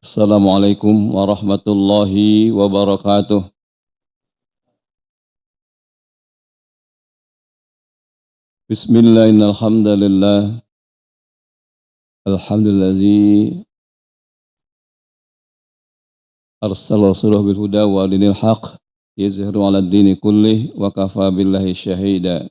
Assalamualaikum warahmatullahi wabarakatuh. Bismillahirrahmanirrahim. Alhamdulillazi arsala rasulahu bil huda wa dinil haq yuzhiru 'ala ad-dini kullih wa kafa billahi syahida.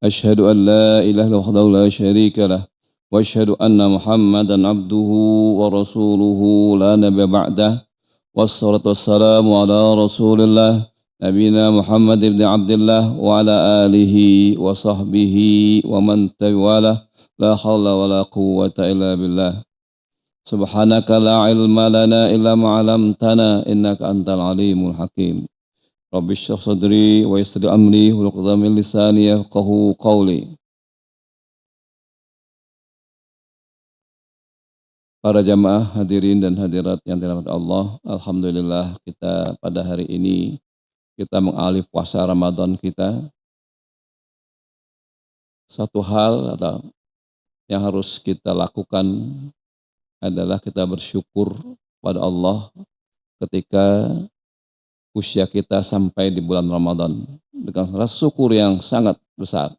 Asyhadu an la ilaha illallah wahdahu la syarika lah wa asyhadu anna Muhammadan abduhu wa rasuluhu la nabiyya ba'dah. Wassalatu wassalamu ala Rasulillah Nabina Muhammad ibn Abdullah wa ala alihi wa sahbihi wa man tabi'alah. La hawla wa la quwwata illa billah. Subhanaka la ilma lana illa ma 'allamtana innaka antal alimul hakim. Rabbi shrah sadri wa yassir amri wa hlul min lisani yafqahu qawli. Para jamaah hadirin dan hadirat yang dirahmati Allah, alhamdulillah kita pada hari ini kita mengalih puasa Ramadan kita. Satu hal atau yang harus kita lakukan adalah kita bersyukur pada Allah ketika usia kita sampai di bulan Ramadan dengan rasa syukur yang sangat besar.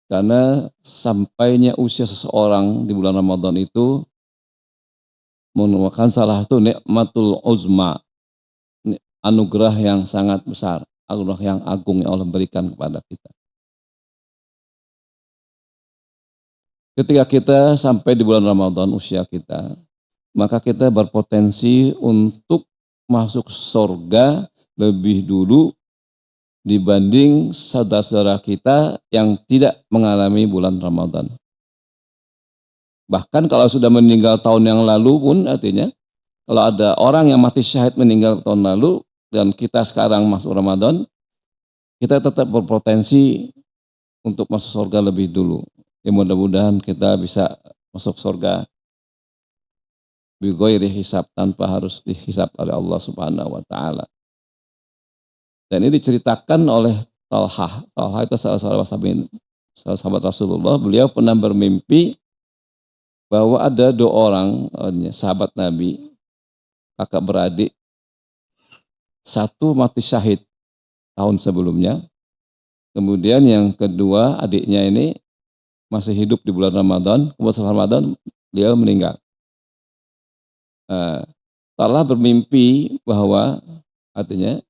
Karena sampainya usia seseorang di bulan Ramadan itu merupakan salah satu nikmatul uzma, anugerah yang sangat besar, anugerah yang agung yang Allah berikan kepada kita. Ketika kita sampai di bulan Ramadan usia kita, maka kita berpotensi untuk masuk surga lebih dulu dibanding saudara-saudara kita yang tidak mengalami bulan Ramadan. Bahkan kalau sudah meninggal tahun yang lalu pun artinya, kalau ada orang yang mati syahid meninggal tahun lalu dan kita sekarang masuk Ramadan, kita tetap berpotensi untuk masuk surga lebih dulu. Ya mudah-mudahan kita bisa masuk surga bighairi hisab, tanpa harus dihisab oleh Allah Subhanahu wa taala. Dan ini diceritakan oleh Talhah. Talhah itu salah sahabat Rasulullah. Beliau pernah bermimpi bahwa ada dua orang sahabat Nabi, kakak beradik. Satu mati syahid tahun sebelumnya. Kemudian yang kedua adiknya ini masih hidup di bulan Ramadan. Kemudian setelah Ramadan dia meninggal. Talhah bermimpi bahwa artinya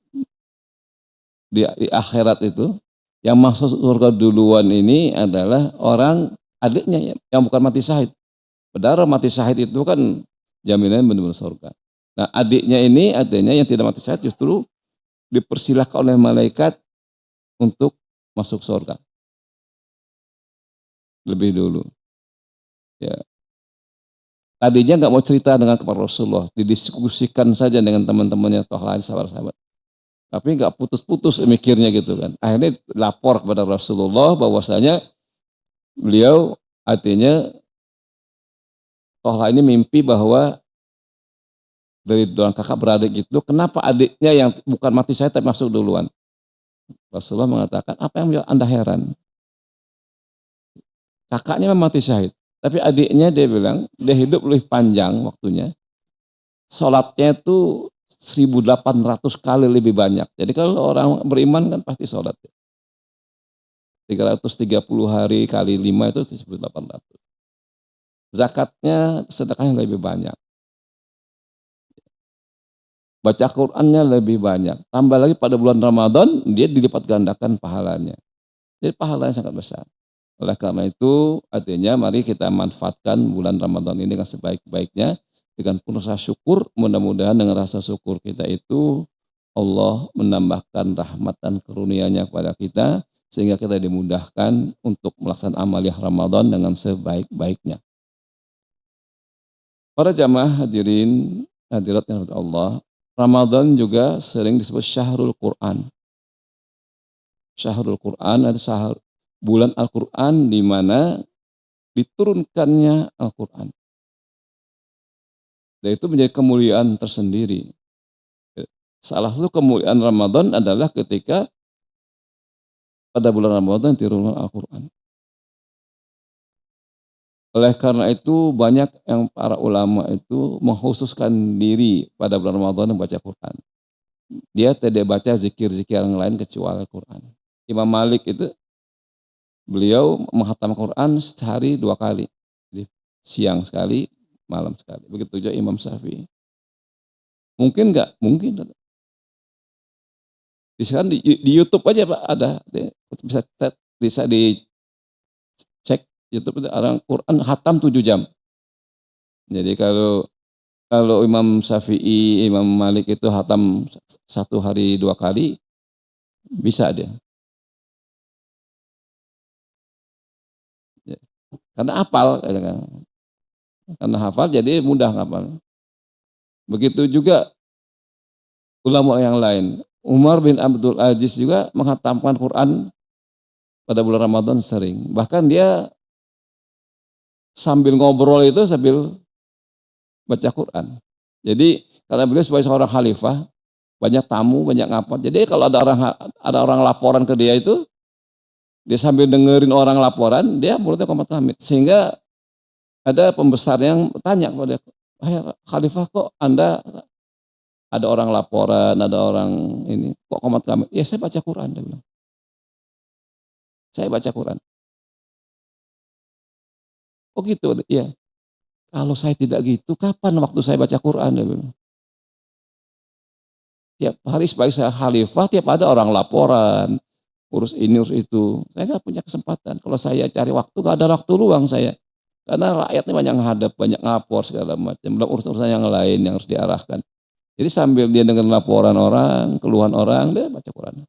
di akhirat itu yang masuk surga duluan ini adalah orang adiknya yang bukan mati syahid. Padahal mati syahid itu kan jaminan benar-benar surga. Nah adiknya ini artinya yang tidak mati syahid justru dipersilahkan oleh malaikat untuk masuk surga lebih dulu. Ya. Tadinya nggak mau cerita dengan kepada Rasulullah, didiskusikan saja dengan teman-temannya toh lain sahabat-sahabat. Tapi nggak putus-putus mikirnya gitu kan. Akhirnya lapor kepada Rasulullah bahwasanya beliau artinya Tohla ini mimpi bahwa dari dua kakak beradik itu, kenapa adiknya yang bukan mati syahid tapi masuk duluan? Rasulullah mengatakan, apa yang Anda heran? Kakaknya memang mati syahid, tapi adiknya dia bilang, dia hidup lebih panjang waktunya. Sholatnya itu 1.800 kali lebih banyak. Jadi kalau orang beriman kan pasti sholat. 330 hari kali 5 itu 1.800. Zakatnya, sedekahnya lebih banyak. Baca Qur'annya lebih banyak. Tambah lagi pada bulan Ramadan, dia dilipat gandakan pahalanya. Jadi pahalanya sangat besar. Oleh karena itu, artinya mari kita manfaatkan bulan Ramadan ini dengan sebaik-baiknya. Dengan penuh rasa syukur, mudah-mudahan dengan rasa syukur kita itu Allah menambahkan rahmat dan karunia-Nya kepada kita sehingga kita dimudahkan untuk melaksanakan amaliah Ramadan dengan sebaik-baiknya. Para jamaah hadirin hadirat yang Allah, Ramadan juga sering disebut Syahrul Quran. Syahrul Quran adalah bulan Al-Quran di mana diturunkannya Al-Quran. Dan itu menjadi kemuliaan tersendiri. Salah satu kemuliaan Ramadan adalah ketika pada bulan Ramadan diturunkan Al-Quran. Oleh karena itu banyak yang para ulama itu mengkhususkan diri pada bulan Ramadan membaca Quran. Dia tidak baca zikir-zikir yang lain kecuali Quran. Imam Malik itu beliau menghatam Quran sehari 2 kali. Jadi siang sekali, malam sekali. Begitu juga Imam Syafi'i. Mungkin enggak? Mungkin. Di YouTube aja Pak ada. Bisa dicek YouTube itu orang Quran hatam 7 jam. Jadi kalau Imam Syafi'i, Imam Malik itu hatam 1 hari 2 kali, bisa dia. Karena hafal, karena hafal jadi mudah hafal. Begitu juga ulama yang lain. Umar bin Abdul Aziz juga menghatamkan Quran pada bulan Ramadan sering. Bahkan dia sambil ngobrol itu sambil baca Quran. Jadi karena beliau sebagai seorang khalifah, banyak tamu, banyak ngapa. Jadi kalau ada orang laporan ke dia itu, dia sambil dengerin orang laporan, dia mulutnya qomat hamid. Sehingga ada pembesar yang tanya kepada khalifah, kok Anda ada orang laporan, ada orang ini, kok qomat hamid? Ya saya baca Quran, dia bilang. Saya baca Quran. Oh gitu, iya. Kalau saya tidak gitu, kapan waktu saya baca Quran? Dia bilang. Tiap hari sebagai saya khalifah, tiap ada orang laporan, urus ini, urus itu. Saya nggak punya kesempatan. Kalau saya cari waktu, nggak ada waktu luang saya. Karena rakyatnya banyak menghadap, banyak ngapor segala macam. Belum urusan-urusan yang lain yang harus diarahkan. Jadi sambil dia dengan laporan orang, keluhan orang, dia baca Quran.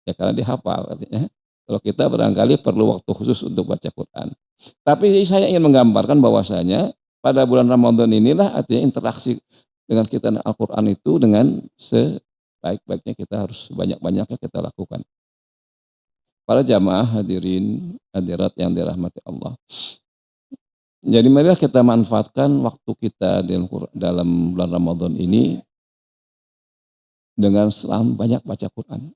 Ya karena dia hafal katanya. Kalau kita barangkali perlu waktu khusus untuk baca Quran. Tapi saya ingin menggambarkan bahwasanya pada bulan Ramadan inilah artinya interaksi dengan kita Al-Quran itu dengan sebaik-baiknya kita harus banyak-banyaknya kita lakukan. Para jamaah hadirin hadirat yang dirahmati Allah. Jadi marilah kita manfaatkan waktu kita dalam bulan Ramadan ini dengan selalu banyak baca Quran.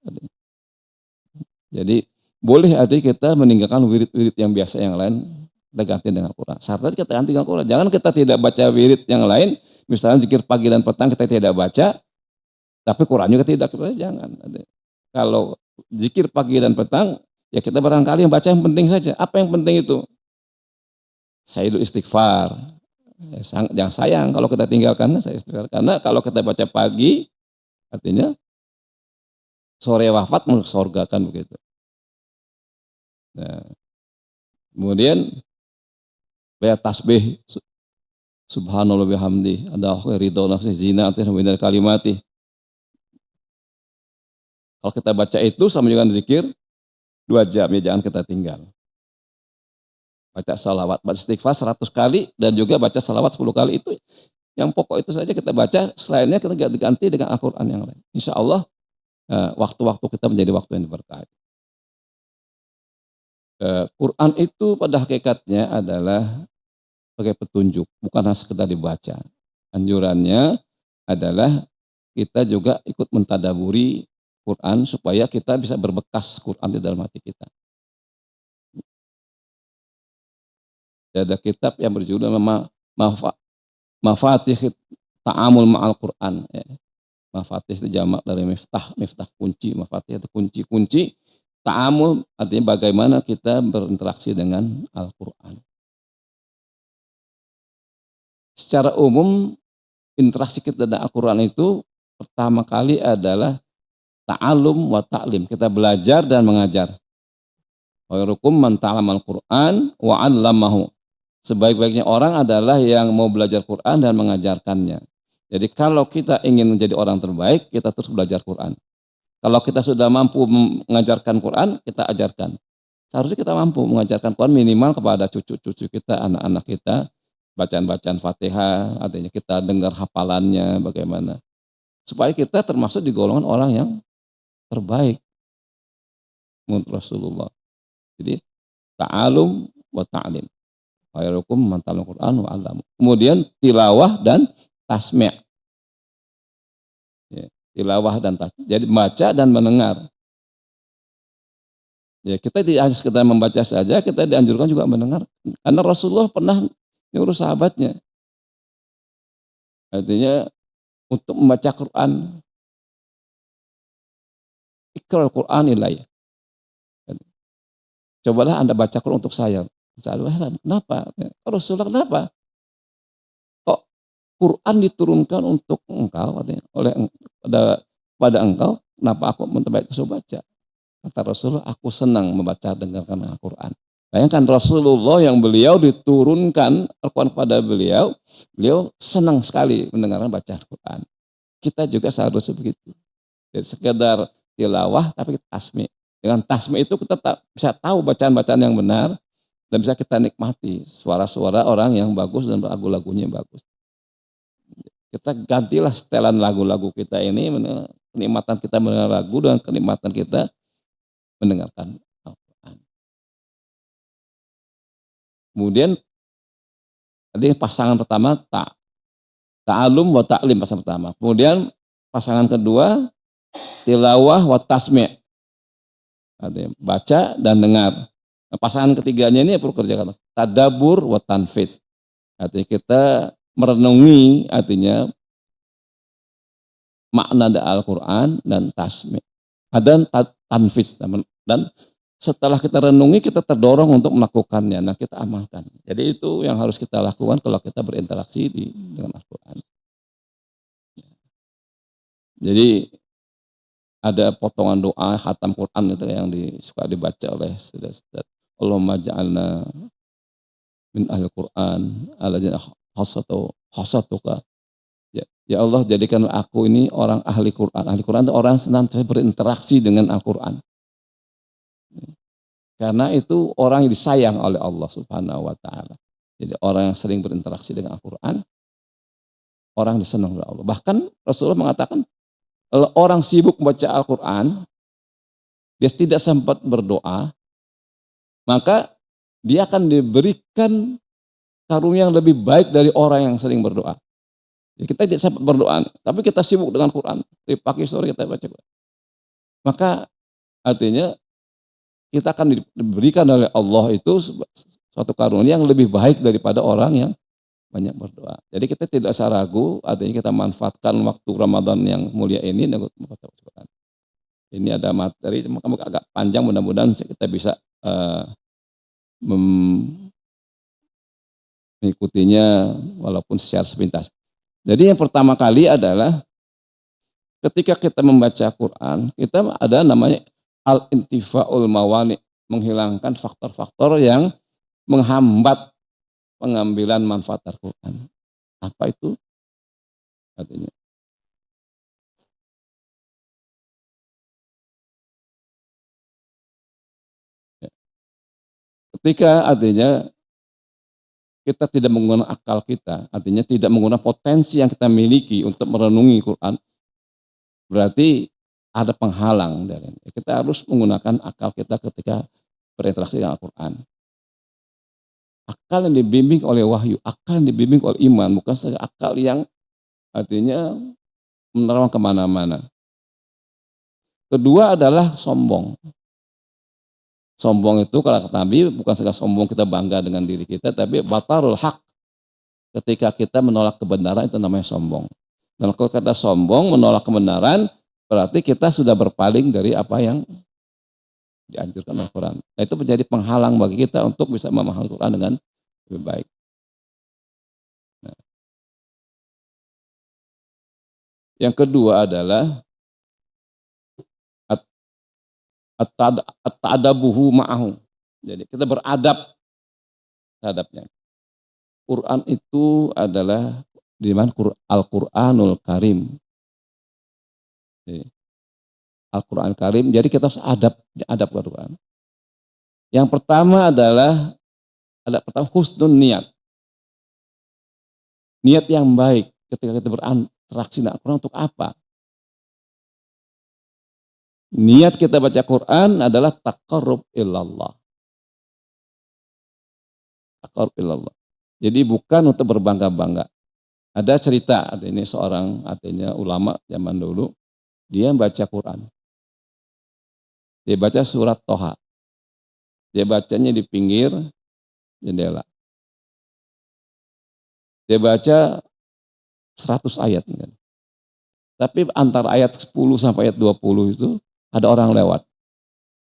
Jadi boleh artinya kita meninggalkan wirid-wirid yang biasa yang lain, kita ganti dengan Quran. Syaratnya kita ganti dengan Quran. Jangan kita tidak baca wirid yang lain, misalnya zikir pagi dan petang kita tidak baca, tapi Quran juga tidak, jangan. Kalau zikir pagi dan petang, ya kita barangkali yang baca yang penting saja. Apa yang penting itu? Sayyidul istighfar. Jangan sayang kalau kita tinggalkan saya istighfar. Karena kalau kita baca pagi, artinya sore wafat masuk surga kan begitu. Nah, kemudian baca tasbih subhanallah bihamdi, ada ridho nafsi zina min kalimati. Kalau kita baca itu sama dengan zikir 2 jam, ya jangan kita tinggal. Baca salawat, baca istighfar 100 kali dan juga baca salawat 10 kali, itu yang pokok itu saja kita baca, selainnya kita ganti dengan Al-Quran yang lain. Insya Allah waktu-waktu kita menjadi waktu yang diberkahi. Quran itu pada hakikatnya adalah sebagai petunjuk, bukan hanya sekedar dibaca. Anjurannya adalah kita juga ikut mentadaburi Quran supaya kita bisa berbekas Quran di dalam hati kita. Ada kitab yang berjudul Mafatih Ta'amul Ma'al Quran. Mafatih itu jamak dari miftah kunci. Mafatih itu kunci-kunci. Ta'amul artinya bagaimana kita berinteraksi dengan Al-Quran. Secara umum interaksi kita dengan Al-Quran itu pertama kali adalah ta'alum wa ta'lim. Kita belajar dan mengajar. Khairukum man ta'allama al-Quran wa 'allamahu. Sebaik-baiknya orang adalah yang mau belajar Quran dan mengajarkannya. Jadi kalau kita ingin menjadi orang terbaik, kita terus belajar Quran. Kalau kita sudah mampu mengajarkan Quran, kita ajarkan. Seharusnya kita mampu mengajarkan Quran minimal kepada cucu-cucu kita, anak-anak kita, bacaan-bacaan Fatihah, artinya kita dengar hafalannya bagaimana. Supaya kita termasuk di golongan orang yang terbaik menurut Rasulullah. Jadi ta'alum wa ta'lim. Khairukum man ta'allama Qur'an wa 'allama. Kemudian tilawah dan tasmi'. Ya, tilawah dan tasmi'. Jadi baca dan mendengar. Ya kita tidak hanya sekedar membaca saja, kita dianjurkan juga mendengar. Karena Rasulullah pernah nyuruh sahabatnya, artinya untuk membaca Quran, Iqra'ul Quran ilayya. Cobalah Anda baca Quran untuk saya. Sahabat, kenapa? Rasulullah kenapa? Kok Quran diturunkan untuk engkau, artinya, oleh pada engkau, kenapa aku baca? Kata Rasulullah, aku senang membaca dengarkan Al-Quran. Bayangkan Rasulullah yang beliau diturunkan Al-Quran kepada beliau, beliau senang sekali mendengarkan baca Al-Quran. Kita juga seharusnya begitu. Jadi sekedar tilawah tapi kita tasmi. Dengan tasmi itu kita bisa tahu bacaan-bacaan yang benar dan bisa kita nikmati suara-suara orang yang bagus dan lagu-lagunya yang bagus. Kita gantilah setelan lagu-lagu kita ini, kenikmatan kita mendengar lagu dan kenikmatan kita mendengarkan Al-Quran. Kemudian tadi pasangan pertama ta'alum wa ta'lim pasangan pertama. Kemudian pasangan kedua tilawah wa tasmi'. Artinya baca dan dengar. Nah, pasangan ketiganya ini perlu kerjakan tadabbur wa tanfiz. Artinya kita merenungi, artinya makna Al-Quran dan tasmi'. Dan tanfiz. Dan setelah kita renungi, kita terdorong untuk melakukannya. Nah, kita amalkan. Jadi itu yang harus kita lakukan kalau kita berinteraksi dengan Al-Quran. Jadi ada potongan doa khatam Quran itu yang suka dibaca oleh saudara-saudara. Allahumma ja'alna min ahli Quran alladzina khasatuka. Ya Allah, jadikanlah aku ini orang ahli Quran. Ahli Quran itu orang senantiasa berinteraksi dengan Al-Quran. Karena itu orang yang disayang oleh Allah Subhanahu wa taala. Jadi orang yang sering berinteraksi dengan Al-Quran, orang disenang oleh Allah. Bahkan Rasulullah mengatakan, kalau orang sibuk membaca Al-Quran, dia tidak sempat berdoa, maka dia akan diberikan karunia yang lebih baik dari orang yang sering berdoa. Jadi kita tidak sempat berdoa, tapi kita sibuk dengan Quran. Di pagi sore kita baca Quran. Maka artinya kita akan diberikan oleh Allah itu suatu karunia yang lebih baik daripada orang yang banyak berdoa. Jadi kita tidak usah ragu, artinya kita manfaatkan waktu Ramadan yang mulia ini dengan membaca Quran. Ini ada materi, agak panjang, mudah-mudahan kita bisa mengikutinya walaupun secara sepintas. Jadi yang pertama kali adalah ketika kita membaca Quran, kita ada namanya al-intifa'ul mawani, menghilangkan faktor-faktor yang menghambat pengambilan manfaat Al-Quran. Apa itu? Artinya ya. Ketika artinya kita tidak menggunakan akal kita, artinya tidak menggunakan potensi yang kita miliki untuk merenungi Quran, berarti ada penghalang dari ini. Kita harus menggunakan akal kita ketika berinteraksi dengan Al-Quran. Akal yang dibimbing oleh wahyu, akal yang dibimbing oleh iman, bukan saja akal yang artinya menerawang kemana-mana. Kedua adalah sombong. Sombong itu kalau kata Nabi bukan saja sombong kita bangga dengan diri kita, tapi batarul haq. Ketika kita menolak kebenaran itu namanya sombong. Dan kalau kata sombong menolak kebenaran, berarti kita sudah berpaling dari apa yang dianjurkan Al-Quran. Nah, itu menjadi penghalang bagi kita untuk bisa memahami Al-Quran dengan lebih baik. Nah. Yang kedua adalah at-tadabuhu ma'ahu. Jadi kita beradab terhadapnya. Quran itu adalah di mana Al-Quranul Karim. Al-Quran Karim, jadi kita harus adab ke Quran. Yang pertama adalah husnul niat. Niat yang baik ketika kita berinteraksi dengan Al-Quran untuk apa? Niat kita baca Quran adalah taqarrub ilallah. Taqarrub ilallah. Jadi bukan untuk berbangga-bangga. Ada cerita, ini seorang artinya ulama zaman dulu, dia baca Quran. Dia baca surat Toha. Dia bacanya di pinggir jendela. Dia baca 100 ayat. Kan. Tapi antara ayat 10 sampai ayat 20 itu ada orang lewat.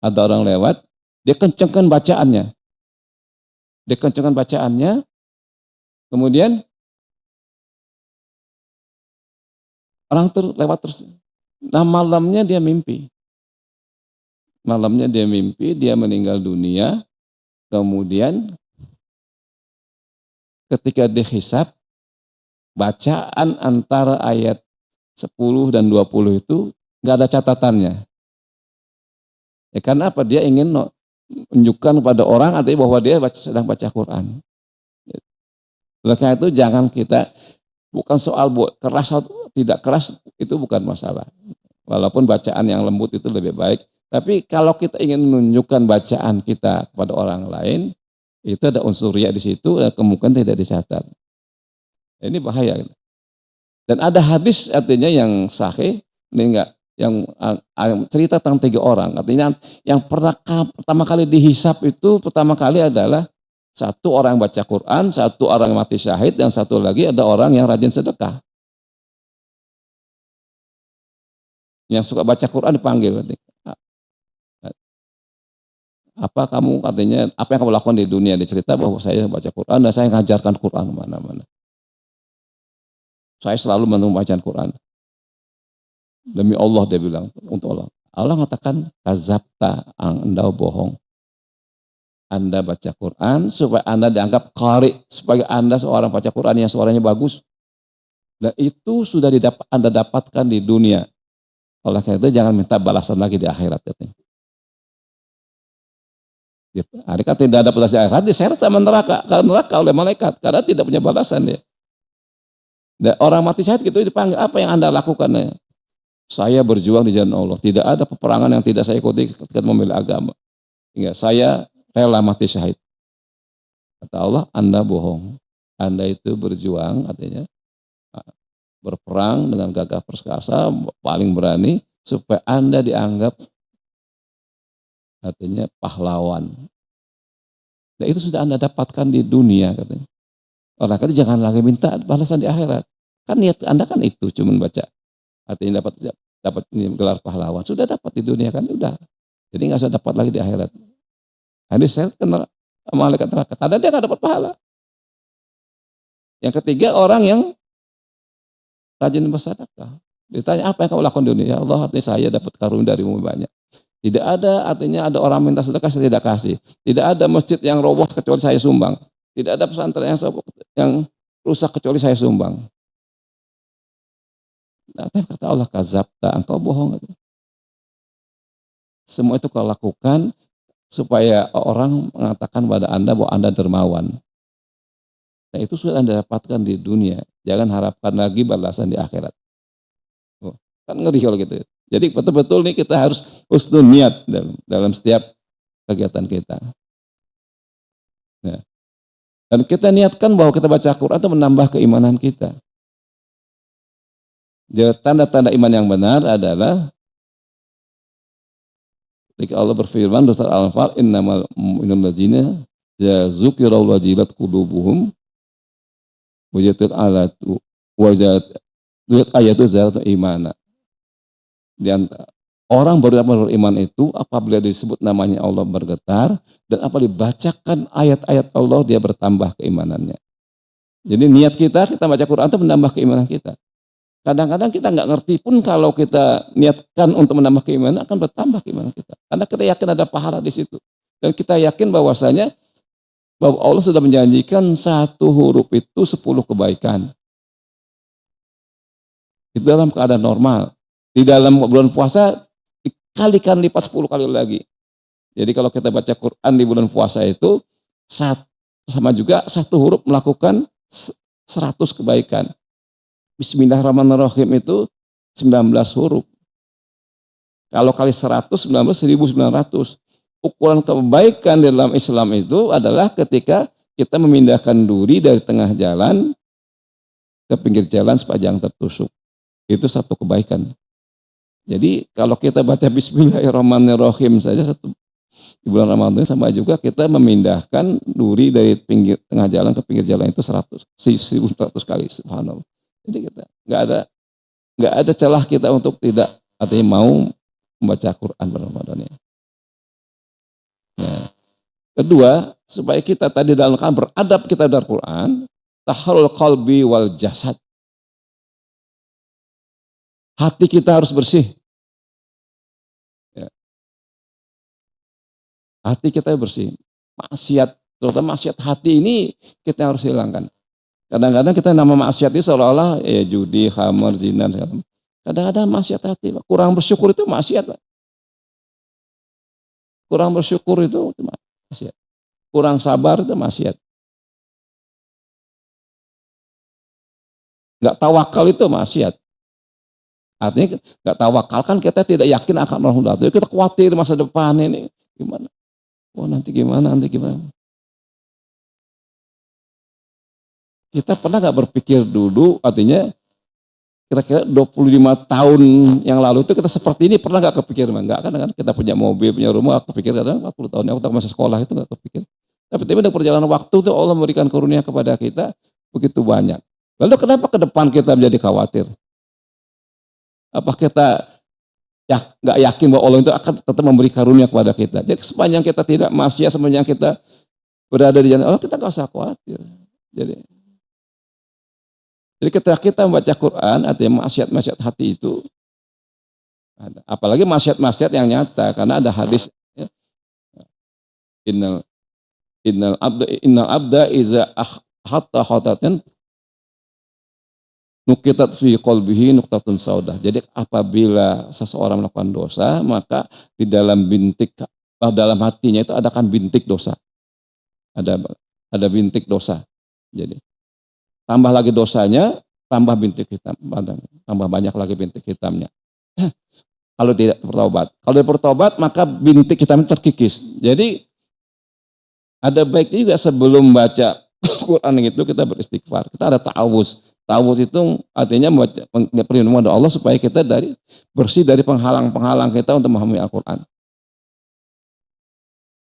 Ada orang lewat, dia kencengkan bacaannya. Dia kencengkan bacaannya, kemudian orang lewat terus. Nah malamnya dia mimpi. Malamnya dia mimpi, dia meninggal dunia. Kemudian ketika dihisab, bacaan antara ayat 10 dan 20 itu nggak ada catatannya. Ya, karena apa? Dia ingin menunjukkan kepada orang artinya bahwa dia sedang baca Quran. Oleh karena itu jangan kita, bukan soal keras atau tidak keras, itu bukan masalah. Walaupun bacaan yang lembut itu lebih baik. Tapi kalau kita ingin menunjukkan bacaan kita kepada orang lain, itu ada unsur riya di situ dan kemungkinan tidak dicatat. Ini bahaya. Dan ada hadis artinya yang sahih, ini enggak, yang cerita tentang 3 orang. Artinya yang pertama kali dihisap itu pertama kali adalah 1 orang baca Quran, 1 orang mati syahid, dan 1 lagi ada orang yang rajin sedekah. Yang suka baca Quran dipanggil. Apa kamu katanya, apa yang kamu lakukan di dunia? Dicerita bahwa saya baca Quran dan saya ngajarkan Quran kemana-mana. Saya selalu membaca Quran. Demi Allah dia bilang, untuk Allah. Allah mengatakan, kazabta, Anda bohong. Anda baca Quran supaya Anda dianggap qari, supaya Anda seorang baca Quran yang suaranya bagus. Dan itu sudah Anda dapatkan di dunia. Oleh karena itu jangan minta balasan lagi di akhirat. Hari kan tidak ada balasan di akhirat, diseret sama neraka oleh malaikat karena tidak punya balasan dia. Dan orang mati syahid gitu dipanggil, apa yang Anda lakukan? Saya berjuang di jalan Allah. Tidak ada peperangan yang tidak saya ikuti ketika membela agama. Hingga saya rela mati syahid. Kata Allah, Anda bohong. Anda itu berjuang, artinya berperang dengan gagah perkasa, paling berani, supaya Anda dianggap artinya pahlawan. Dan itu sudah Anda dapatkan di dunia, katanya. Orang kata jangan lagi minta balasan di akhirat. Kan niat Anda kan itu, cuma baca. Artinya dapat gelar pahlawan. Sudah dapat di dunia kan, udah. Jadi nggak usah dapat lagi di akhirat. Ini saya kenal malaikat neraka. Karena dia nggak dapat pahala. Yang ketiga orang yang rajin bersedekah. Ditanya apa yang kamu lakukan di dunia? Ya Allah, artinya saya dapat karunia darimu banyak. Tidak ada artinya ada orang minta sedekah saya tidak kasih. Tidak ada masjid yang roboh kecuali saya sumbang. Tidak ada pesantren yang rusak kecuali saya sumbang. Nah, kata Allah, kazabta, engkau bohong. Semua itu kau lakukan supaya orang mengatakan pada Anda bahwa Anda dermawan. Nah itu sudah Anda dapatkan di dunia. Jangan harapkan lagi balasan di akhirat. Oh, kan ngeri kalau gitu. Jadi betul-betul nih kita harus husnul niat dalam setiap kegiatan kita. Nah, dan kita niatkan bahwa kita baca Quran itu menambah keimanan kita. Jadi tanda-tanda iman yang benar adalah ketika Allah berfirman di surat Al-Anfal, innamal mu'minuna allazina dzukirallahu wajilat qulubuhum wajatul alatu wajat ayatu zalatu imana. Dan orang beriman itu apabila disebut namanya Allah bergetar dan apabila dibacakan ayat-ayat Allah dia bertambah keimanannya. Jadi niat kita baca Quran itu menambah keimanan kita. Kadang-kadang kita nggak ngerti pun kalau kita niatkan untuk menambah keimanan akan bertambah keimanan kita. Karena kita yakin ada pahala di situ. Dan kita yakin bahwasanya bahwa Allah sudah menjanjikan 1 huruf itu 10 kebaikan. Itu dalam keadaan normal. Di dalam bulan puasa dikalikan lipat 10 kali lagi. Jadi kalau kita baca Quran di bulan puasa itu sama juga 1 huruf melakukan 100 kebaikan. Bismillahirrahmanirrahim itu 19 huruf. Kalau kali 100, 1900. Ukuran kebaikan dalam Islam itu adalah ketika kita memindahkan duri dari tengah jalan ke pinggir jalan sepanjang tertusuk. Itu 1 kebaikan. Jadi kalau kita baca Bismillahirrahmanirrahim saja Di bulan Ramadan sama juga kita memindahkan duri dari pinggir tengah jalan ke pinggir jalan itu 100 kali, subhanallah. Jadi kita nggak ada celah kita untuk tidak artinya mau membaca Quran pada Ramadan ini. Nah, kedua, supaya kita tadi dalam beradab kita dari Quran, taharul qalbi wal jasad. Hati kita harus bersih. Ya. Hati kita bersih. Maksiat, terutama maksiat hati ini kita harus hilangkan. Kadang-kadang kita nama maksiat itu seolah-olah ya judi, khamar, zina, segala. Kadang-kadang maksiat hati, Pak. Kurang bersyukur itu maksiat, Pak. Kurang bersyukur itu maksiat. Kurang sabar itu maksiat. Nggak tawakal itu maksiat. Artinya nggak tawakal kan kita tidak yakin akan Allah. Kita khawatir masa depan ini gimana. Oh nanti gimana. Kita pernah nggak berpikir dulu, artinya kira-kira 25 tahun yang lalu itu kita seperti ini pernah nggak kepikir? Enggak kan kita punya mobil, punya rumah, kepikir kadang 40 tahun yang waktu masih sekolah itu nggak kepikir. Tapi dengan perjalanan waktu itu Allah memberikan karunia kepada kita begitu banyak. Lalu kenapa ke depan kita menjadi khawatir? Apa kita nggak yakin bahwa Allah itu akan tetap memberi karunia kepada kita? Jadi sepanjang kita tidak maksiat, sepanjang kita berada di jalan Allah, kita nggak usah khawatir. Jadi ketika kita membaca Quran, artinya maksiat hati itu, apalagi maksiat yang nyata, karena ada hadis, ya, innal abda iza hatta khotatan nukitat fi qalbihi nuqtatun saudah. Jadi apabila seseorang melakukan dosa, maka di dalam dalam hatinya itu ada kan bintik dosa. Ada bintik dosa. Jadi tambah lagi dosanya, tambah bintik hitam, tambah banyak lagi bintik hitamnya. Kalau tidak bertobat. Kalau tidak bertobat, maka bintik hitam terkikis. Jadi ada baiknya juga sebelum baca Quran itu kita beristighfar. Kita ada ta'awuz. Ta'awuz itu artinya membaca perlindungan dari Allah supaya kita bersih dari penghalang-penghalang kita untuk memahami Al-Quran.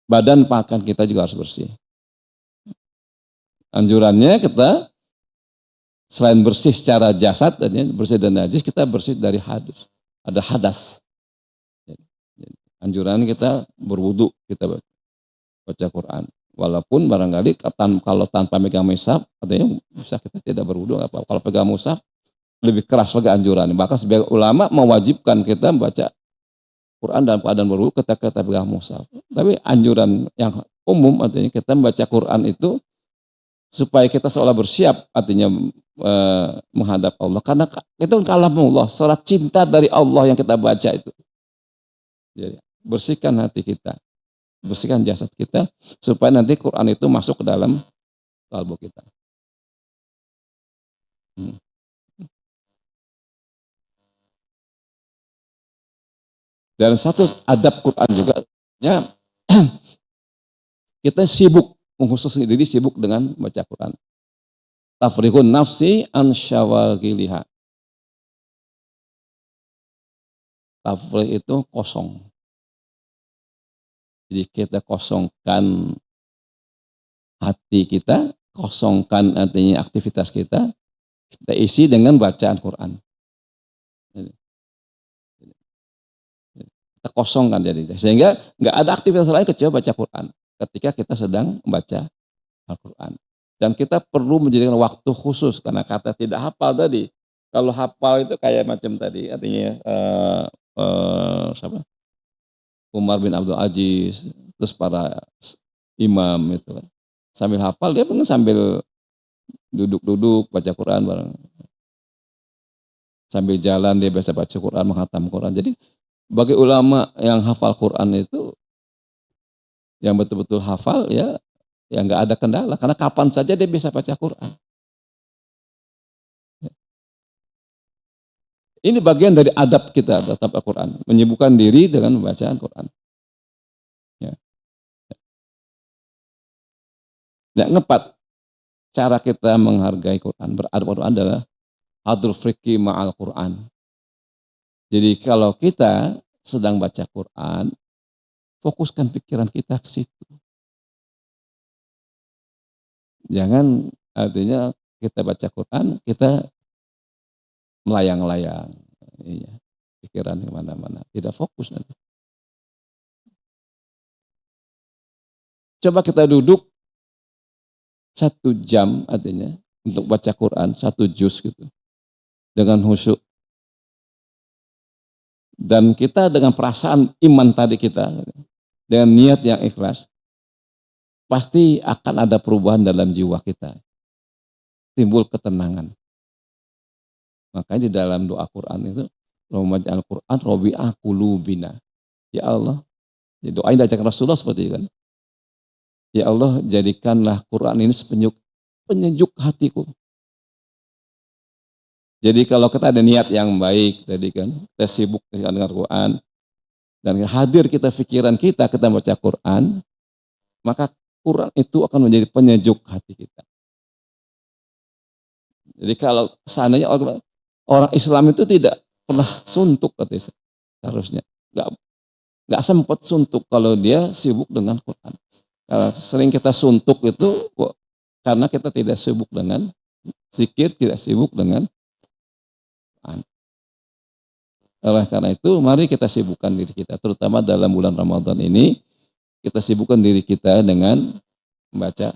Badan pakaian kita juga harus bersih. Anjurannya kita selain bersih secara jasad, bersih dari najis, kita bersih dari hadus. Ada hadas. Anjuran kita berwudu, kita baca Quran. Walaupun barangkali kalau tanpa megang mushaf, artinya mushaf kita tidak berwudu, nggak apa-apa. Kalau pegang mushaf, lebih keras lagi anjuran. Bahkan sebagai ulama mewajibkan kita membaca Quran dalam keadaan berwudu ketika kita pegang mushaf. Tapi anjuran yang umum, artinya kita membaca Quran itu supaya kita seolah bersiap, artinya menghadap Allah. Karena itu kalamullah, surat cinta dari Allah yang kita baca itu. Jadi, bersihkan hati kita, bersihkan jasad kita, supaya nanti Quran itu masuk ke dalam kalbu kita. Dan satu adab Quran juga, ya, kita mengkhususkan diri sibuk dengan baca Quran. Tafrihun nafsi an syawagiliha. Tafrih itu kosong. Jadi kita kosongkan hati kita, kosongkan artinya aktivitas kita isi dengan bacaan Quran. Kita kosongkan jadi, sehingga nggak ada aktivitas lain kecuali baca Quran ketika kita sedang membaca Al-Quran. Dan kita perlu menjadikan waktu khusus, karena kata tidak hafal tadi. Kalau hafal itu kayak macam tadi, artinya siapa? Umar bin Abdul Aziz, terus para imam itu kan. Sambil hafal, dia pun sambil duduk-duduk baca Quran bareng. Sambil jalan dia biasa baca Quran, menghatam Quran. Jadi bagi ulama yang hafal Quran itu, yang betul-betul hafal ya nggak ada kendala, karena kapan saja dia bisa baca Quran. Ini bagian dari adab kita tetap Al-Quran, menyibukkan diri dengan membacaan Quran. Ya. Yang keempat, cara kita menghargai Quran, beradab Quran adalah hadrul fikri ma'al Quran. Jadi kalau kita sedang baca Quran, fokuskan pikiran kita ke situ. Jangan artinya kita baca Quran, kita melayang-layang. Iya, pikiran kemana-mana, tidak fokus nanti. Coba kita duduk 1 jam artinya untuk baca Quran, 1 juz gitu. Dengan khusyuk. Dan kita dengan perasaan iman tadi kita, dengan niat yang ikhlas, pasti akan ada perubahan dalam jiwa kita. Timbul ketenangan. Makanya di dalam doa Quran itu, Allahumma ja'al Quran rabi'a qulubina. Ya Allah, doa yang diajarkan Rasulullah seperti itu kan. Ya Allah, jadikanlah Quran ini penyejuk hatiku. Jadi kalau kita ada niat yang baik tadi kan, kita sibuk dengan Quran, dan hadir kita pikiran kita baca Quran, maka Quran itu akan menjadi penyejuk hati kita. Jadi kalau seandainya orang Islam itu tidak pernah suntuk, katanya harusnya nggak sempat suntuk kalau dia sibuk dengan Quran. Kalau sering kita suntuk itu karena kita tidak sibuk dengan zikir, tidak sibuk dengan Quran. Oleh karena itu, mari kita sibukkan diri kita, terutama dalam bulan Ramadan ini, kita sibukkan diri kita dengan membaca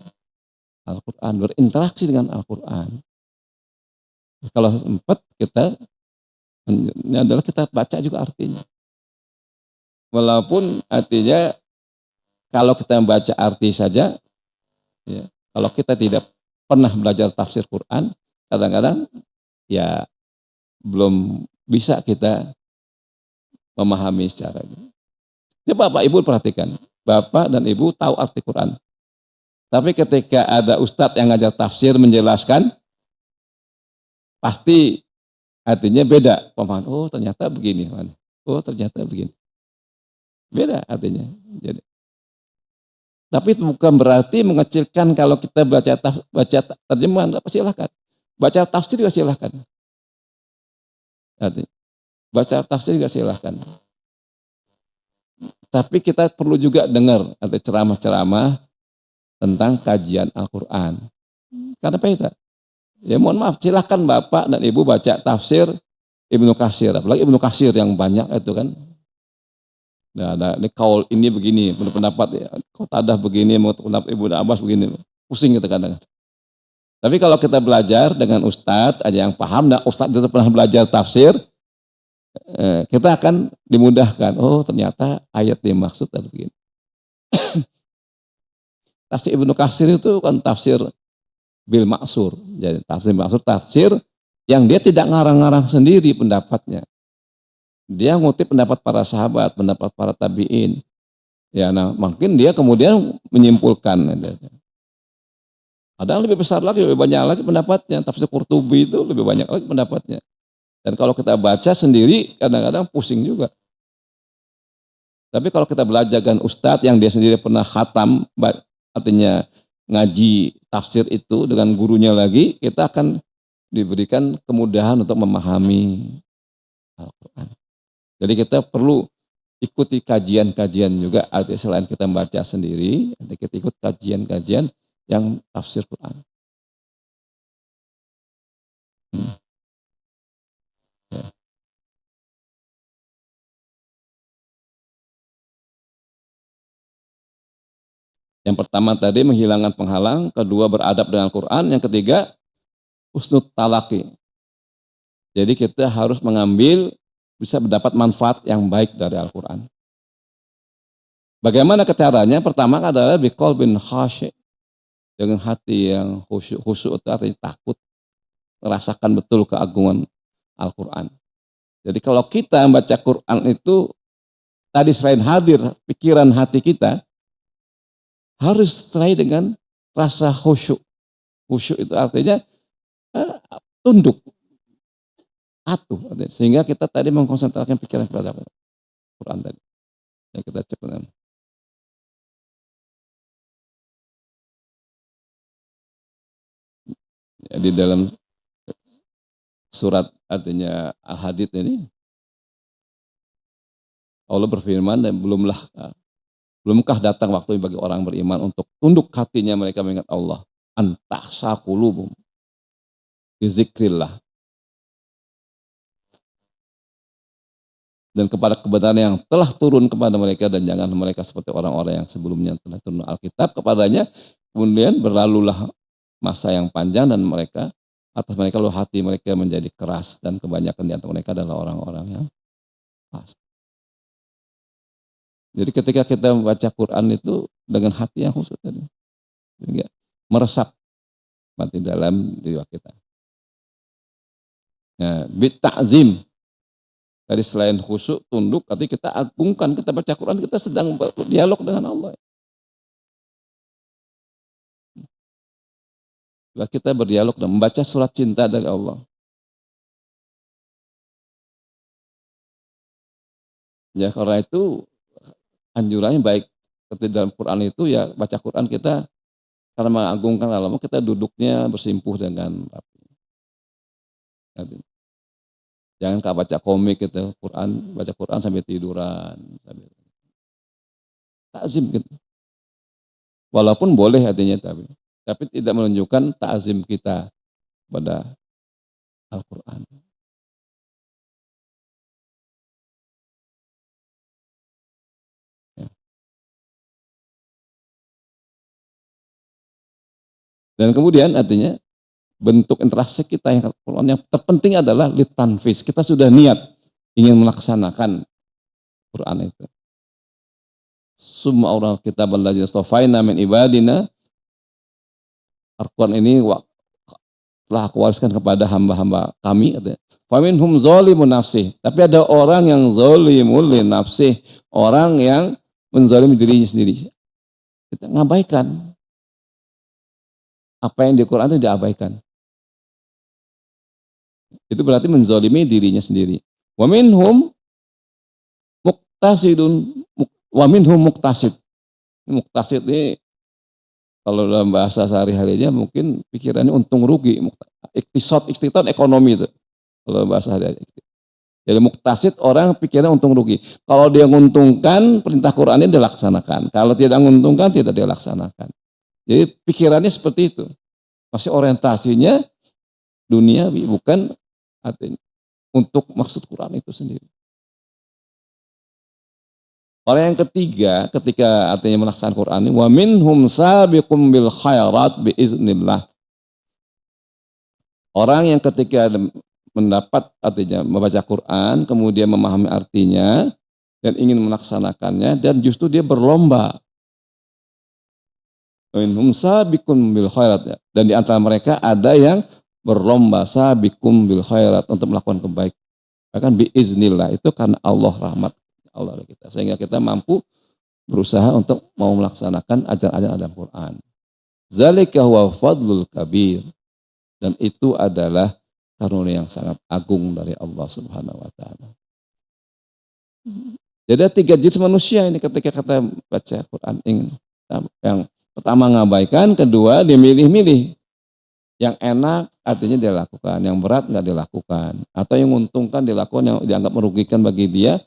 Al-Quran, berinteraksi dengan Al-Quran. Kalau sempat ini adalah kita baca juga artinya. Walaupun artinya kalau kita membaca arti saja, ya, kalau kita tidak pernah belajar tafsir Quran, kadang-kadang ya belum bisa kita memahami secara ini. Coba Bapak Ibu perhatikan, Bapak dan Ibu tahu arti Quran. Tapi ketika ada ustadz yang ngajar tafsir menjelaskan, pasti artinya beda pemahaman. Oh ternyata begini, oh ternyata begini. Beda artinya. Jadi, tapi itu bukan berarti mengecilkan kalau kita baca terjemahan, silahkan. Baca tafsir juga silahkan. Artinya, baca tafsir juga silahkan. Tapi kita perlu juga dengar ada ceramah-ceramah tentang kajian Al-Quran. Karena beda. Ya mohon maaf, silahkan Bapak dan Ibu baca tafsir Ibnu Katsir. Apalagi Ibnu Katsir yang banyak itu kan. Nah, ini kaul ini begini, pendapat Qatadah begini, pendapat Ibnu Abbas begini. Pusing kita kadang. Tapi kalau kita belajar dengan ustadz aja yang paham, dan ustadz itu pernah belajar tafsir, kita akan dimudahkan. Oh ternyata ayat yang maksud adalah begini. Tafsir Ibnu Katsir itu kan tafsir bil maksur. Jadi tafsir maksur, tafsir yang dia tidak ngarang-ngarang sendiri pendapatnya. Dia ngutip pendapat para sahabat, pendapat para tabi'in. Ya, nah mungkin dia kemudian menyimpulkan. Ada yang lebih besar lagi, lebih banyak lagi pendapatnya. Tafsir Qurtubi itu lebih banyak lagi pendapatnya. Dan kalau kita baca sendiri, kadang-kadang pusing juga. Tapi kalau kita belajar dengan ustadz yang dia sendiri pernah khatam, artinya ngaji tafsir itu dengan gurunya lagi, kita akan diberikan kemudahan untuk memahami Al-Quran. Jadi kita perlu ikuti kajian-kajian juga, artinya selain kita membaca sendiri, kita ikut kajian-kajian yang tafsir Quran. Ya. Yang pertama tadi menghilangkan penghalang, kedua beradab dengan Quran, yang ketiga husnul talaqi. Jadi kita harus mengambil, bisa mendapat manfaat yang baik dari Al-Quran. Bagaimana caranya? Pertama adalah biqalbin khasyi', dengan hati yang khusyuk. Khusyuk itu artinya takut, merasakan betul keagungan Al-Quran. Jadi kalau kita membaca Quran itu, tadi selain hadir pikiran hati kita, harus setelah dengan rasa khusyuk. Khusyuk itu artinya tunduk, patuh. Sehingga kita tadi mengkonsentrasikan pikiran kepada Quran tadi. Ya, kita cek. Ya, di dalam surat artinya Al-Hadid ini, Allah berfirman, dan belumlah Belumkah datang waktu bagi orang beriman untuk tunduk hatinya mereka mengingat Allah. Antahsa qulubum bi zikrillah. Dan kepada kebenaran yang telah turun kepada mereka, dan jangan mereka seperti orang-orang yang sebelumnya telah turun Alkitab kepadanya, kemudian berlalulah masa yang panjang dan mereka atas mereka lalu hati mereka menjadi keras, dan kebanyakan di antara mereka adalah orang-orang yang fasik. Jadi ketika kita membaca Quran itu dengan hati yang khusyuk tadi, meresap mati dalam jiwa kita. Nah, bit ta'zim. Dari selain khusyuk, tunduk, artinya kita agungkan, kita baca Quran, kita sedang berdialog dengan Allah. Kita berdialog dan membaca surat cinta dari Allah. Ya, karena itu anjurannya baik seperti dalam Quran itu ya baca Quran kita karena mengagungkan Allah, kita duduknya bersimpuh dengan rapi. Jangan kau baca komik gitu, baca Quran sampai tiduran. Ta'zim gitu. Walaupun boleh artinya tapi tidak menunjukkan ta'zim kita pada Al-Quran. Ya. Dan kemudian artinya bentuk interaksi kita yang terpenting adalah litanfis. Kita sudah niat ingin melaksanakan Quran itu. Summa aural kitab allazi istafaina min ibadina. Al-Quran ini telah aku wariskan kepada hamba-hamba kami. Faminhum zalimun nafsih. Tapi ada orang yang zalimul li nafsih, orang yang menzalimi dirinya sendiri. Kita ngabaikan apa yang di Quran itu diabaikan. Itu berarti menzalimi dirinya sendiri. Wa minhum muqtasidun wa minhum muqtasid. Muqtasid ini kalau dalam bahasa sehari-harinya mungkin pikirannya untung rugi. Iktisad ekonomi itu. Kalau bahasa sehari-hari. Jadi muqtasid orang pikirnya untung rugi. Kalau dia menguntungkan perintah Quran ini dilaksanakan. Kalau tidak menguntungkan tidak dilaksanakan. Jadi pikirannya seperti itu. Masih orientasinya duniawi, bukan artinya untuk maksud Quran itu sendiri. Orang yang ketiga ketika artinya melaksanakan Quran ini, wa minhum sabiqum bil khairat biiznillah. Orang yang ketika mendapat artinya membaca Quran, kemudian memahami artinya dan ingin melaksanakannya, dan justru dia berlomba. Wa minhum sabiqum bil khairat, dan di antara mereka ada yang berlomba sabiqum bil khairat untuk melakukan kebaikan. Bahkan biiznillah itu karena Allah, rahmat Allah kita, sehingga kita mampu berusaha untuk mau melaksanakan ajaran-ajaran dalam Quran. Zalika huwa fadlul kabir, dan itu adalah karunia yang sangat agung dari Allah Subhanahu wa taala. Jadi ada 3 jenis manusia ini ketika kita baca Quran ini. Yang pertama ngabaikan, kedua dia milih-milih. Yang enak artinya dia lakukan, yang berat nggak dilakukan, atau yang menguntungkan dilakukan, yang dianggap merugikan bagi dia,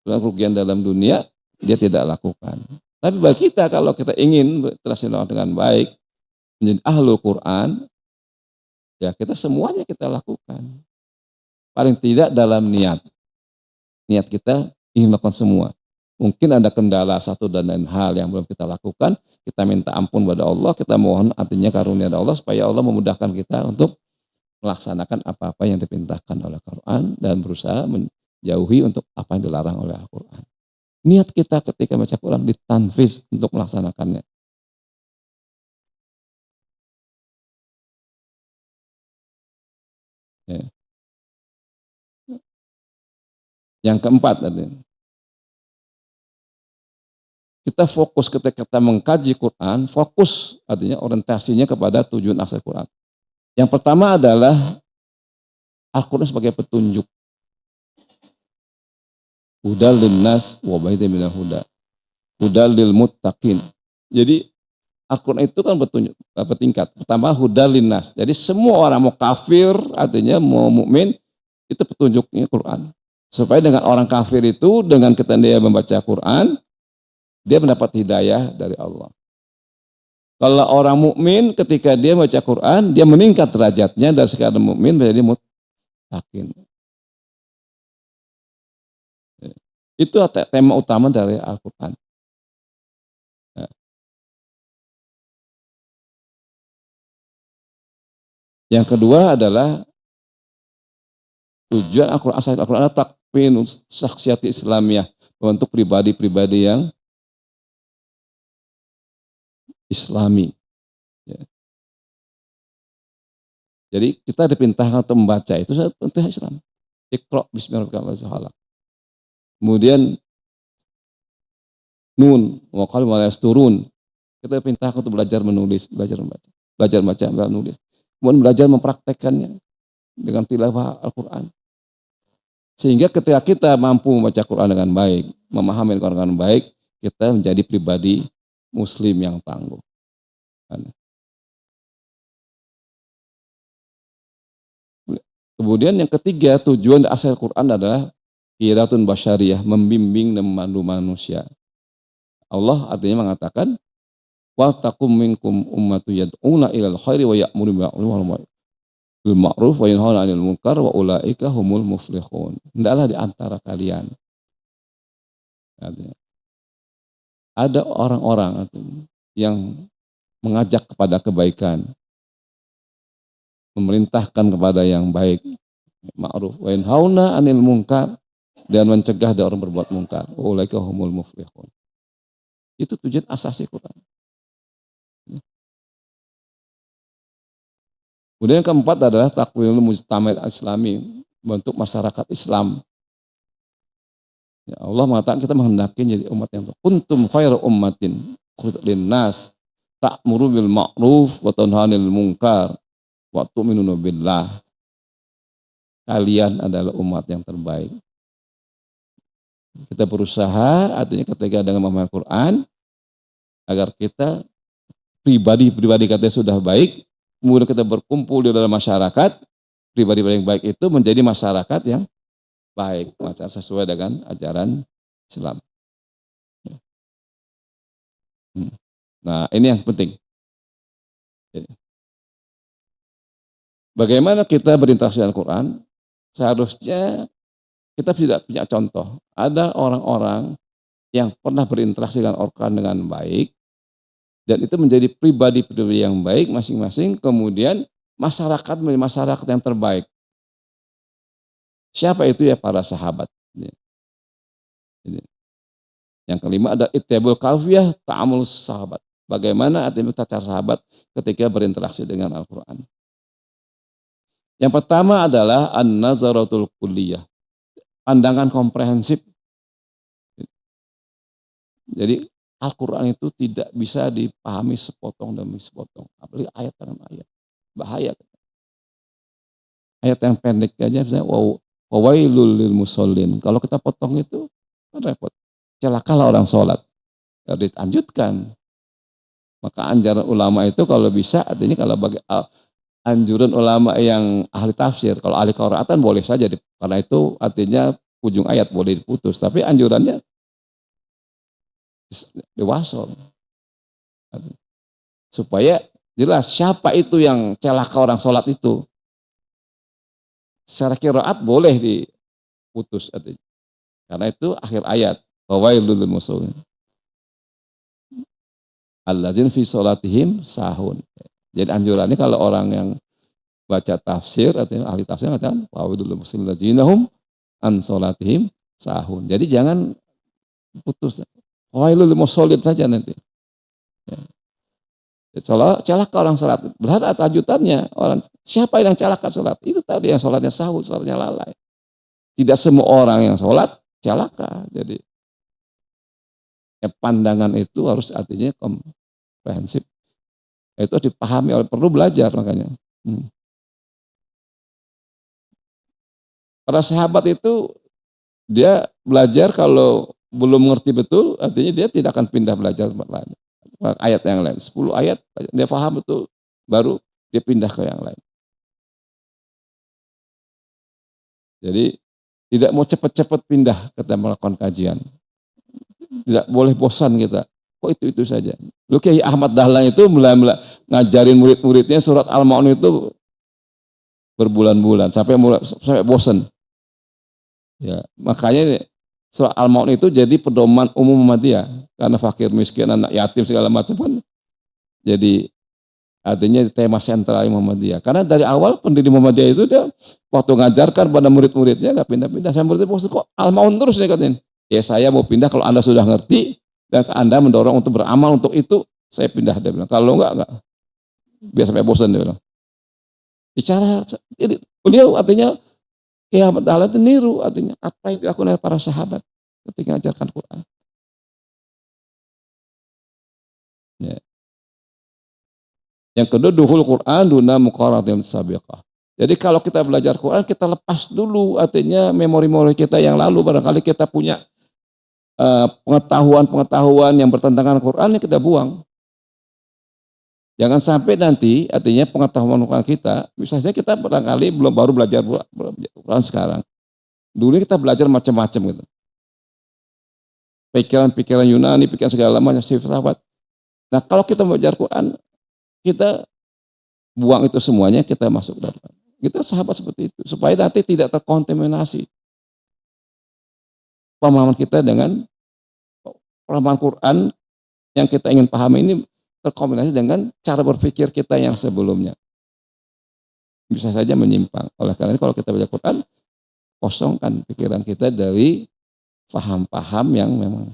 kerugian dalam dunia dia tidak lakukan. Tapi bagi kita kalau kita ingin berinteraksi dengan baik, menjadi ahlul Quran, ya kita semuanya kita lakukan. Paling tidak dalam niat kita ingin melakukan semua. Mungkin ada kendala satu dan lain hal yang belum kita lakukan, kita minta ampun pada Allah, kita mohon artinya karunia dari Allah supaya Allah memudahkan kita untuk melaksanakan apa-apa yang diperintahkan oleh Quran dan berusaha menjauhi untuk apa yang dilarang oleh Al-Quran. Niat kita ketika baca Quran ditanfiz untuk melaksanakannya. Ya. Yang keempat, kita fokus ketika kita mengkaji Quran, fokus artinya orientasinya kepada tujuan asal Quran. Yang pertama adalah Al-Quran sebagai petunjuk. Hudal linnas wa bayyinatin minal huda. Hudal lil muttaqin. Jadi Al-Quran itu kan petunjuk berapa tingkat. Pertama hudal linnas. Jadi semua orang mau kafir artinya mau mukmin itu petunjuknya Quran. Supaya dengan orang kafir itu dengan kita dia membaca Quran, dia mendapat hidayah dari Allah. Kalau orang mukmin ketika dia baca Quran, dia meningkat derajatnya dari sekadar mukmin menjadi muttaqin. Itu tema utama dari Al-Quran. Yang kedua adalah tujuan Al-Quran adalah takwin syakhsiyat Islamiyah, untuk pribadi-pribadi yang Islami. Ya. Jadi kita diperintahkan untuk membaca, itu perintah Islam. Iqra bismillahirrahmanirrahim. Kemudian nun wa qalam wa yasturun. Kita diperintahkan untuk belajar menulis, belajar membaca, belajar baca, belajar menulis. Kemudian belajar mempraktekkannya dengan tilawah Al-Quran. Sehingga ketika kita mampu membaca Quran dengan baik, memahami Al-Quran dengan baik, kita menjadi pribadi Muslim yang tangguh. Kemudian yang ketiga, tujuan asal Quran adalah qiratun basyariyah, membimbing dan memandu manusia. Allah artinya mengatakan, wa taqum minkum ummatu yad'una ilal khairi wa ya'muru bil ma'ruf wa yanhauna 'anil munkar wa ulaika humul muflihun. Hendaklah di antara kalian ada orang-orang yang mengajak kepada kebaikan, memerintahkan kepada yang baik, ma'ruf wa yanhauna 'anil munkar, dan mencegah dari orang berbuat mungkar. Wa ulaika humul muflihun. Itu tujuan asasi Quran. Kemudian yang keempat adalah takwinul mujtama'il islami, bentuk masyarakat Islam. Ya, Allah mengatakan kita menghendaki jadi umat yang kuntum khairu ummatin ukhrijat linnas ta'muru bil ma'ruf wa tanhauna 'anil munkar wa tu'minuna billah. Kalian adalah umat yang terbaik. Kita berusaha artinya ketika dengan memahami Al-Quran agar kita pribadi-pribadi kita sudah baik, kemudian kita berkumpul di dalam masyarakat, pribadi-pribadi yang baik itu menjadi masyarakat yang baik, sesuai dengan ajaran Islam. Nah, ini yang penting. Bagaimana kita berinteraksi dengan Al-Quran? Seharusnya kita tidak punya contoh. Ada orang-orang yang pernah berinteraksi dengan Al-Quran dengan baik, dan itu menjadi pribadi-pribadi yang baik masing-masing, kemudian masyarakat menjadi masyarakat yang terbaik. Siapa itu? Ya para sahabat. Yang kelima ada ittiba'ul kafiyah ta'amul sahabat. Bagaimana artinya tata sahabat ketika berinteraksi dengan Al-Quran. Yang pertama adalah an-nazaratul kulliyah, pandangan komprehensif. Jadi Al-Quran itu tidak bisa dipahami sepotong demi sepotong, apalagi ayat dengan ayat. Bahaya. Ayat yang pendek aja misalnya wawailul lil musallin. Kalau kita potong itu kan repot. Celakalah orang sholat. Harus dilanjutkan. Maka anjuran ulama itu kalau bisa, artinya kalau bagi anjuran ulama yang ahli tafsir, kalau ahli qiraatan boleh saja, karena itu artinya ujung ayat boleh diputus, tapi anjurannya diwasol supaya jelas siapa itu yang celaka orang sholat itu. Secara qiraat boleh diputus artinya, karena itu akhir ayat wawailul lil musallin allazina fi sholatihim sahun. Jadi anjurannya kalau orang yang baca tafsir, artinya ahli tafsir mengatakan wawailul lil musallin allazina hum an sholatihim sahun. Jadi jangan putus. Wailul lil musallin saja nanti. Celaka orang salat. Berharap lanjutannya orang siapa yang celaka salat? Itu tadi yang salatnya sahur, salatnya lalai. Tidak semua orang yang salat celaka. Jadi pandangan itu harus artinya komprehensif. Itu dipahami, perlu belajar makanya. Para sahabat itu dia belajar kalau belum mengerti betul, artinya dia tidak akan pindah belajar tempat lain. Ayat yang lain, 10 ayat, dia paham betul, baru dia pindah ke yang lain. Jadi tidak mau cepat-cepat pindah ketika melakukan kajian. Tidak boleh bosan kita. Kok itu saja. Lu Kiai Ahmad Dahlan itu mulai ngajarin murid-muridnya surat Al-Ma'un itu berbulan-bulan sampai bosan. Ya, makanya surat Al-Ma'un itu jadi pedoman umum Muhammadiyah karena fakir miskin, anak yatim segala macam kan. Jadi artinya tema sentral Muhammadiyah. Karena dari awal pendiri Muhammadiyah itu dia waktu ngajarkan pada murid-muridnya nggak pindah-pindah. Saya murid kok Al-Ma'un terus ya katanya. Ya saya mau pindah kalau Anda sudah ngerti dan Anda mendorong untuk beramal untuk itu, saya pindah. Dia bilang. Kalau enggak. Biar sampai bosan dia bilang. Bicara, beliau artinya Kiamat Allah itu niru artinya apa yang dilakukan oleh para sahabat ketika mengajarkan Quran. Ya. Yang kedua, duhul Quran duna muqarratin sabiqah. Jadi kalau kita belajar Quran, kita lepas dulu artinya memori-memori kita yang lalu. Barangkali kita punya pengetahuan-pengetahuan yang bertentangan Quran, yang kita buang. Jangan sampai nanti artinya pengetahuan kita, misalnya kita barangkali baru belajar Quran sekarang. Dulu kita belajar macam-macam gitu. Pikiran-pikiran Yunani, pikiran segala macam filsafat. Nah, kalau kita belajar Quran, kita buang itu semuanya, kita masuk ke dalam. Kita sahabat seperti itu supaya nanti tidak terkontaminasi pemahaman kita dengan pemahaman Quran yang kita ingin pahami ini terkombinasi dengan cara berpikir kita yang sebelumnya. Bisa saja menyimpang. Oleh karena itu kalau kita baca Quran, kosongkan pikiran kita dari paham-paham yang memang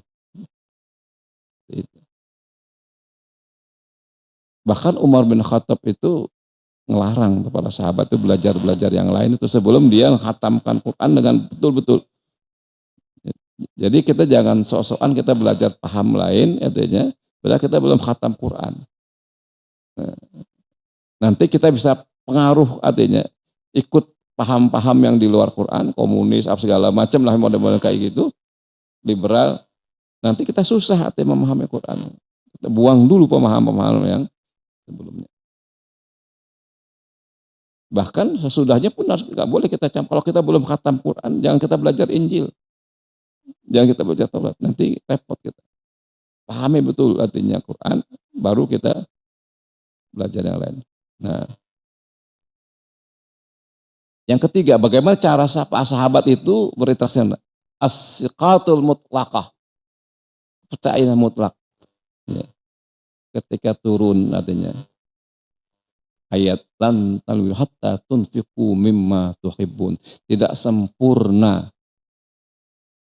itu. Bahkan Umar bin Khattab itu ngelarang kepada sahabat itu belajar yang lain itu sebelum dia menghatamkan Quran dengan betul-betul. Jadi kita jangan sok-sokan kita belajar paham lain, artinya padahal kita belum khatam Quran. Nanti kita bisa pengaruh artinya ikut paham-paham yang di luar Quran, komunis, segala macam lah model-model kayak gitu, liberal. Nanti kita susah artinya memahami Quran. Kita buang dulu pemahaman-pemahaman yang sebelumnya. Bahkan sesudahnya pun nggak boleh kita campur. Kalau kita belum khatam Quran, jangan kita belajar Injil. Jangan kita baca Taurat, nanti repot kita. Pahami betul artinya Quran, baru kita belajar yang lain. Nah, yang ketiga, bagaimana cara sahabat itu berinteraksi? As-siqatul mutlaqah, kepercayaan mutlak. Ya. Ketika turun artinya ayat lan talwi hatta tunfiqu mimma tuhibbun. Tidak sempurna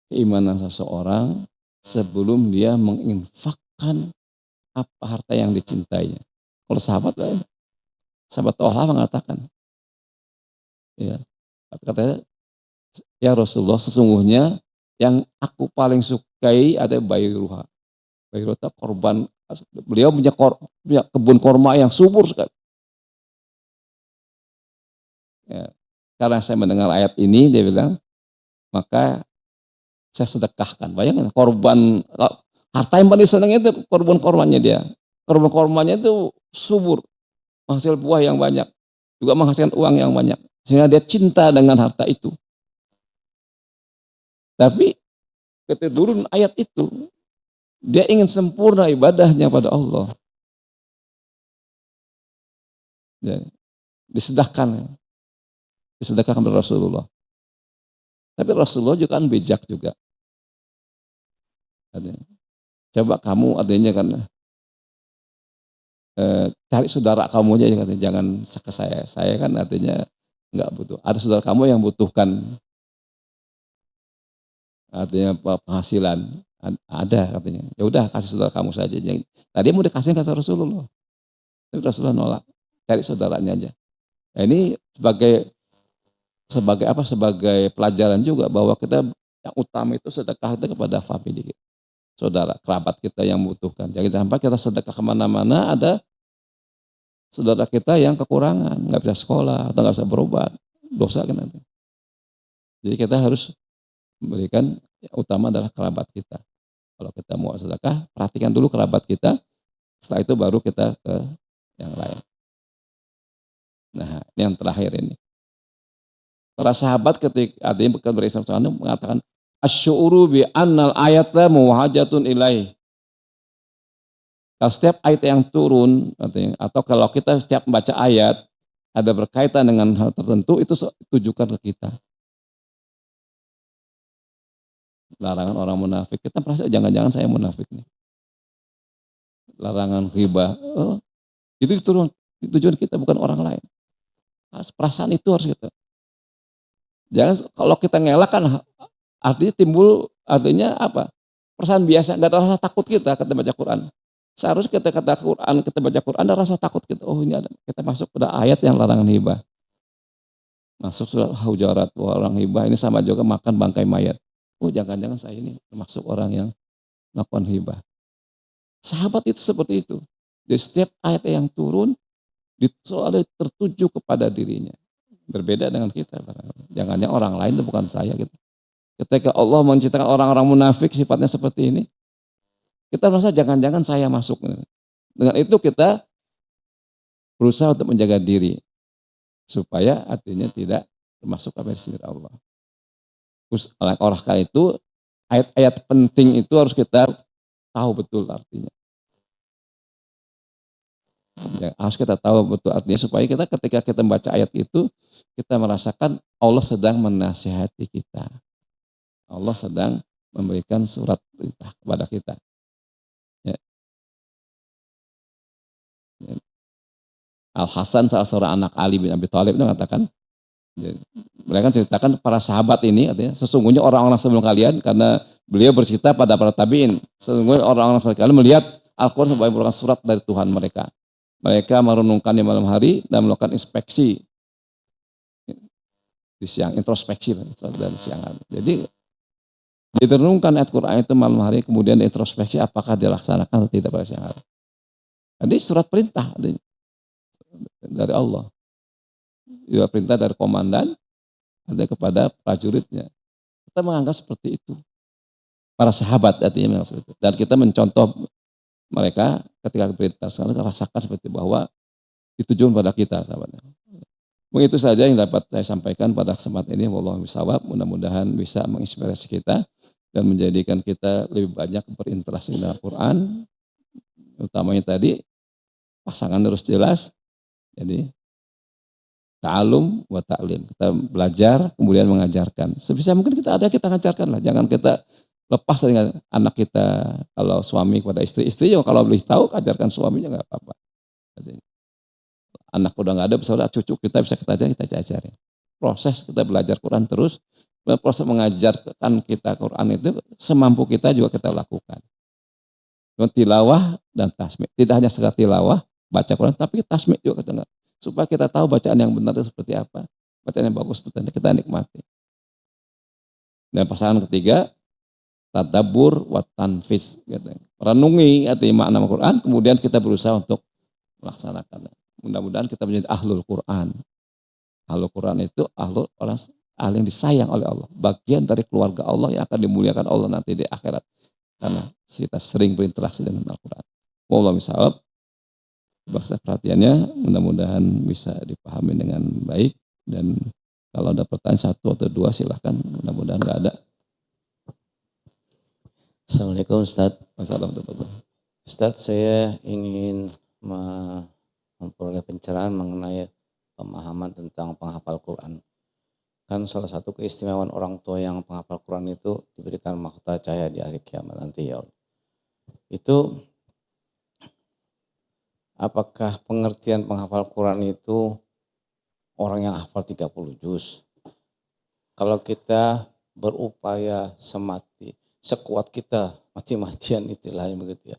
keimanan seseorang sebelum dia menginfakkan apa harta yang dicintainya. Kalau sahabat Allah mengatakan, ya, katanya, ya Rasulullah, sesungguhnya yang aku paling sukai ada Bayruha. Bayruha korban, beliau punya kebun korma yang subur sekali. Ya, karena saya mendengar ayat ini, dia bilang, maka saya sedekahkan. Bayangkan korban harta yang paling senang itu korban-korbannya dia. Korban-korbannya itu subur, menghasil buah yang banyak, juga menghasilkan uang yang banyak. Sehingga dia cinta dengan harta itu. Tapi ketika turun ayat itu, dia ingin sempurna ibadahnya pada Allah. Ya, disedekahkan kepada Rasulullah. Tapi Rasulullah juga kan bijak juga. Coba kamu adanya kan cari saudara kamu aja katanya, jangan ke saya. Saya kan artinya nggak butuh. Ada saudara kamu yang butuhkan artinya penghasilan, ada katanya. Ya udah kasih saudara kamu saja. Tadi mau dikasih ke Rasulullah, tapi Rasulullah nolak. Cari saudaranya aja. Nah, ini sebagai apa? Sebagai pelajaran juga bahwa kita yang utama itu sedekah kita kepada family kita, saudara, kerabat kita yang membutuhkan. Jangan sampai kita sedekah kemana-mana ada saudara kita yang kekurangan, nggak bisa sekolah atau nggak bisa berobat, dosa kan nanti. Jadi kita harus memberikan yang utama adalah kerabat kita. Kalau kita mau sedekah, perhatikan dulu kerabat kita. Setelah itu baru kita ke yang lain. Nah, ini yang terakhir ini. Para sahabat ketika ada yang berislam mengatakan, asy'uru bi annal ayata muwajjatun ilaih. Kalau setiap ayat yang turun atau kalau kita setiap membaca ayat ada berkaitan dengan hal tertentu itu tujukan ke kita. Larangan orang munafik. Kita merasa jangan-jangan saya munafik nih. Larangan ghibah. Oh, itu turun tujuan kita bukan orang lain. Perasaan itu harus kita. Jangan kalau kita ngelak kan artinya timbul artinya apa? Perasaan biasa, nggak ada rasa takut kita baca Quran. Seharusnya kita kata Quran, kita baca Quran ada rasa takut kita. Oh ini ada kita masuk pada ayat yang larangan hibah. Masuk surat Hujurat, orang hibah ini sama juga makan bangkai mayat. Oh jangan-jangan saya ini termasuk orang yang melakukan hibah. Sahabat itu seperti itu. Di setiap ayat yang turun selalu tertuju kepada dirinya. Berbeda dengan kita. Jangan-jangan orang lain itu bukan saya gitu. Ketika Allah menciptakan orang-orang munafik sifatnya seperti ini, kita merasa jangan-jangan saya masuk. Dengan itu kita berusaha untuk menjaga diri supaya artinya tidak termasuk apa yang Allah. Terus oleh karena itu ayat-ayat penting itu harus kita tahu betul artinya. Ya, harus kita tahu betul artinya supaya kita ketika kita membaca ayat itu kita merasakan Allah sedang menasihati kita. Allah sedang memberikan surat perintah kepada kita. Ya. Ya. Al-Hasan salah seorang anak Ali bin Abi Thalib itu mengatakan, mereka ceritakan para sahabat ini artinya sesungguhnya orang-orang sebelum kalian karena beliau bercerita pada para tabi'in, sesungguhnya orang-orang sebelum kalian melihat Al-Quran sebagai merupakan surat dari Tuhan mereka. Mereka merenungkan di malam hari dan melakukan inspeksi di siang, introspeksi dan siang hari. Jadi ditenungkan ayat Quran itu malam hari, kemudian introspeksi apakah dilaksanakan atau tidak pada siang hari. Jadi surat perintah dari Allah. Juga perintah dari komandan ada kepada prajuritnya. Kita menganggap seperti itu. Para sahabat artinya seperti itu. Dan kita mencontoh mereka ketika perintah sekarang rasakan seperti bahwa ditujukan pada kita sahabatnya. Mungkin itu saja yang dapat saya sampaikan pada kesempatan ini. Wallahu bisawab. Mudah-mudahan bisa menginspirasi kita dan menjadikan kita lebih banyak berinteraksi dengan Al-Quran. Utamanya tadi pasangan harus jelas. Jadi ta'alum wa ta'lim. Kita belajar kemudian mengajarkan. Sebisa mungkin kita ajarkan lah. Jangan kita lepas dengan anak kita. Kalau suami kepada istri juga kalau boleh tahu ajarkan suaminya nggak apa-apa. Anak udah nggak ada, misalnya cucu kita bisa kita ajarin. Proses kita belajar Quran terus, proses mengajarkan kita Quran itu semampu kita juga kita lakukan. Tilawah dan tasmi'. Tidak hanya sekedar tilawah, baca Quran, tapi tasmi' juga kita supaya kita tahu bacaan yang benar itu seperti apa, bacaan yang bagus seperti apa, kita nikmati. Dan pasangan ketiga, tadabbur wa tanfiz. Renungi artinya makna Quran, kemudian kita berusaha untuk melaksanakannya. Mudah-mudahan kita menjadi ahlul Quran. Ahlul Quran itu orang yang disayang oleh Allah. Bagian dari keluarga Allah yang akan dimuliakan Allah nanti di akhirat. Karena kita sering berinteraksi dengan Al-Quran. Wallahu a'lam. Bahasa perhatiannya mudah-mudahan bisa dipahami dengan baik. Dan kalau ada pertanyaan satu atau dua silahkan. Mudah-mudahan nggak ada. Assalamualaikum Ustaz. Wassalamualaikum. Ustaz, saya ingin memperoleh pencerahan mengenai pemahaman tentang penghafal Quran. Kan salah satu keistimewaan orang tua yang penghafal Quran itu diberikan mahkota cahaya di hari kiamat nanti ya Allah. Itu apakah pengertian penghafal Quran itu orang yang hafal 30 juz? Kalau kita berupaya sekuat kita, mati-matian istilahnya begitu ya.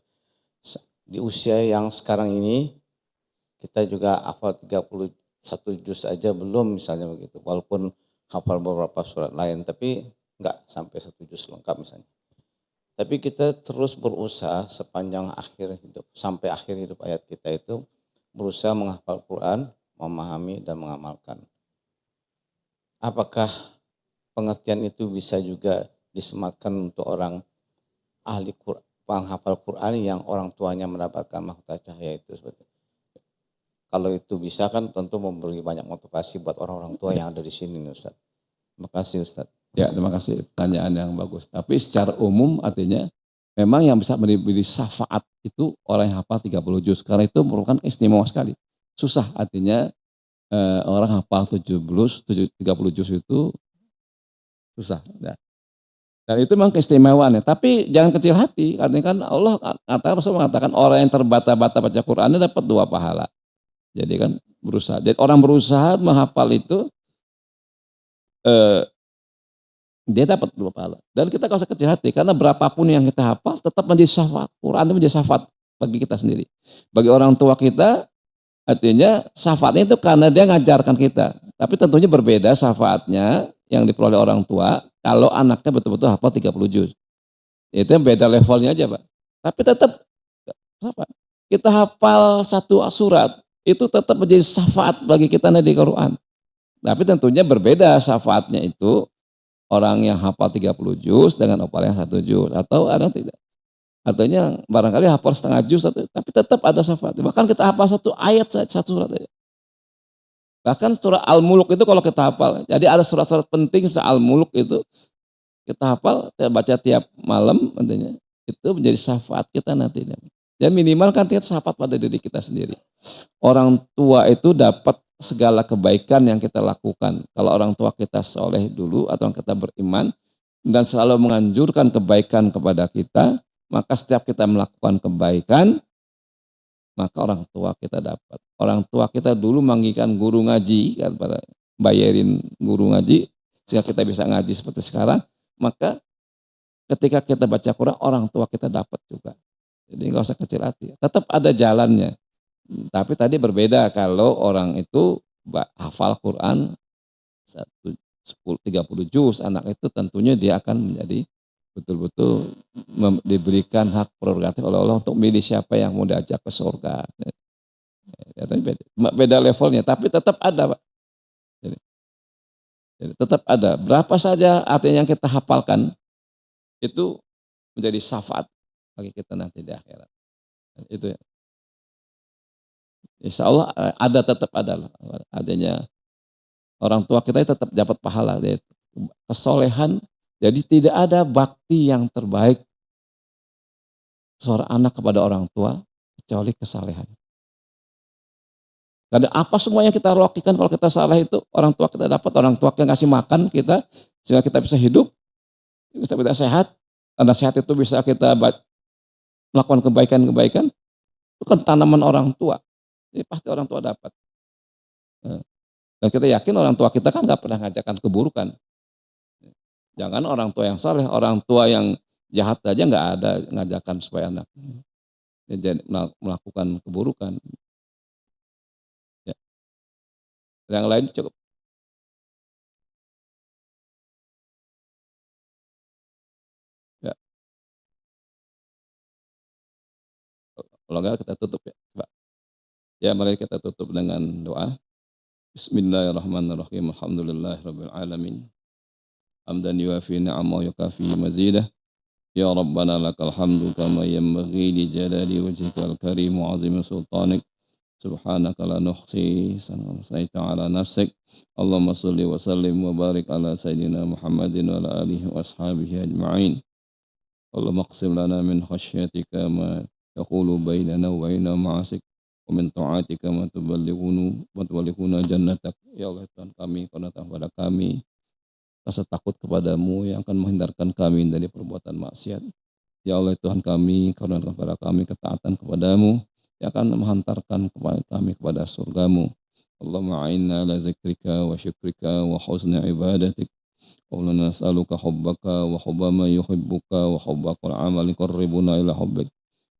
Di usia yang sekarang ini kita juga hafal 31 juz aja belum misalnya begitu. Walaupun hafal beberapa surat lain tapi enggak sampai 1 juz lengkap misalnya. Tapi kita terus berusaha sepanjang akhir hidup, sampai akhir hidup ayat kita itu berusaha menghafal Quran, memahami dan mengamalkan. Apakah pengertian itu bisa juga disematkan untuk orang ahli Quran, penghafal Quran yang orang tuanya mendapatkan mahkota cahaya itu seperti itu? Kalau itu bisa kan tentu memberi banyak motivasi buat orang-orang tua yang ada di sini Ustaz. Terima kasih Ustaz. Ya, terima kasih pertanyaan yang bagus. Tapi secara umum artinya memang yang bisa memberi syafaat itu orang yang hafal 30 juz. Karena itu merupakan istimewa sekali. Susah artinya orang hafal 30 juz itu susah. Nah, dan itu memang keistimewaannya. Tapi jangan kecil hati. Karena kan Allah Rasul mengatakan orang yang terbata-bata baca Qurannya dapat 2 pahala. Jadi kan berusaha. Jadi orang berusaha menghafal itu eh, dia dapat 2 pahala. Dan kita gak usah kecil hati karena berapapun yang kita hafal tetap menjadi syafaat. Quran itu menjadi syafaat bagi kita sendiri. Bagi orang tua kita artinya syafaatnya itu karena dia ngajarkan kita. Tapi tentunya berbeda syafaatnya yang diperoleh orang tua kalau anaknya betul-betul hafal 30 juz. Itu yang beda levelnya aja, Pak. Tapi tetap apa? Kita hafal satu surat itu tetap menjadi syafaat bagi kita di Quran. Tapi tentunya berbeda syafaatnya itu orang yang hafal 30 juz dengan orang yang 1 juz atau ada tidak. Artinya barangkali hafal setengah juz tapi tetap ada syafaat. Bahkan kita hafal satu ayat satu surat aja. Bahkan surah Al-Muluk itu kalau kita hafal. Jadi ada surat-surat penting surah Al-Muluk itu kita hafal, kita baca tiap malam artinya itu menjadi syafaat kita nanti. Dan minimal kan kita syafaat pada diri kita sendiri. Orang tua itu dapat segala kebaikan yang kita lakukan. Kalau orang tua kita soleh dulu atau kita beriman dan selalu menganjurkan kebaikan kepada kita, maka setiap kita melakukan kebaikan, maka orang tua kita dapat. Orang tua kita dulu manggilkan guru ngaji, kan, pada bayarin guru ngaji, sehingga kita bisa ngaji seperti sekarang, maka ketika kita baca Quran, orang tua kita dapat juga. Jadi nggak usah kecil hati. Tetap ada jalannya. Tapi tadi berbeda kalau orang itu hafal Quran 30 juz, anak itu tentunya dia akan menjadi betul-betul diberikan hak prerogatif oleh Allah untuk milih siapa yang mau diajak ke surga. Ya, tapi beda levelnya, tapi tetap ada, Pak. Jadi tetap ada. Berapa saja artinya yang kita hafalkan itu menjadi syafaat bagi kita nanti di akhirat. Itu ya. Insya Allah ada, tetap ada adanya orang tua kita tetap dapat pahala, kesolehan. Jadi tidak ada bakti yang terbaik seorang anak kepada orang tua kecuali kesalehan. Karena apa semua yang kita lakukan kalau kita salah itu orang tua kita dapat, orang tua yang ngasih makan kita sehingga kita bisa hidup, kita bisa sehat. Karena sehat itu bisa kita melakukan kebaikan-kebaikan, itu kan tanaman orang tua. Jadi pasti orang tua dapat. Dan kita yakin orang tua kita kan nggak pernah ngajarkan keburukan. Jangan orang tua yang saleh, orang tua yang jahat aja nggak ada ngajarkan supaya anak melakukan keburukan. Ya. Yang lain cukup. Ya. Kalau enggak kita tutup ya. Coba. Ya, mari kita tutup dengan doa. Bismillahirrahmanirrahim. Alhamdulillahirabbil alamin. Hamdan yuafi ni'amahu yukafi mazidah. Ya Rabbana lakal hamdu kama yanbaghi li jalali wajhikal karim wa 'azimi sultanik. Subhanaka la nuhsi sanata ala nafsik. Allahumma shalli wa sallim wa barik ala sayyidina Muhammadin wa ala alihi wa ashabihi ajma'in. Allahumma qsim lana min khasyatika ma yaqulu bainana wa baina ma'asik. Min ta'atika ma tuballighuna jannatak. Ya Allah Tuhan kami, karena kepada kami rasa takut kepadamu yang akan menghindarkan kami dari perbuatan maksiat. Ya Allah Tuhan kami, karena kepada kami ketaatan kepadamu yang akan menghantarkan kami kepada surgamu. Allahumma a'inna ala zikrika wa syukrika wa husni ibadatik. Allahumma nas'aluka hubbaka wa hubba ma yuhibbuka wa hubbaka al-amali qarribuna ila hubbik.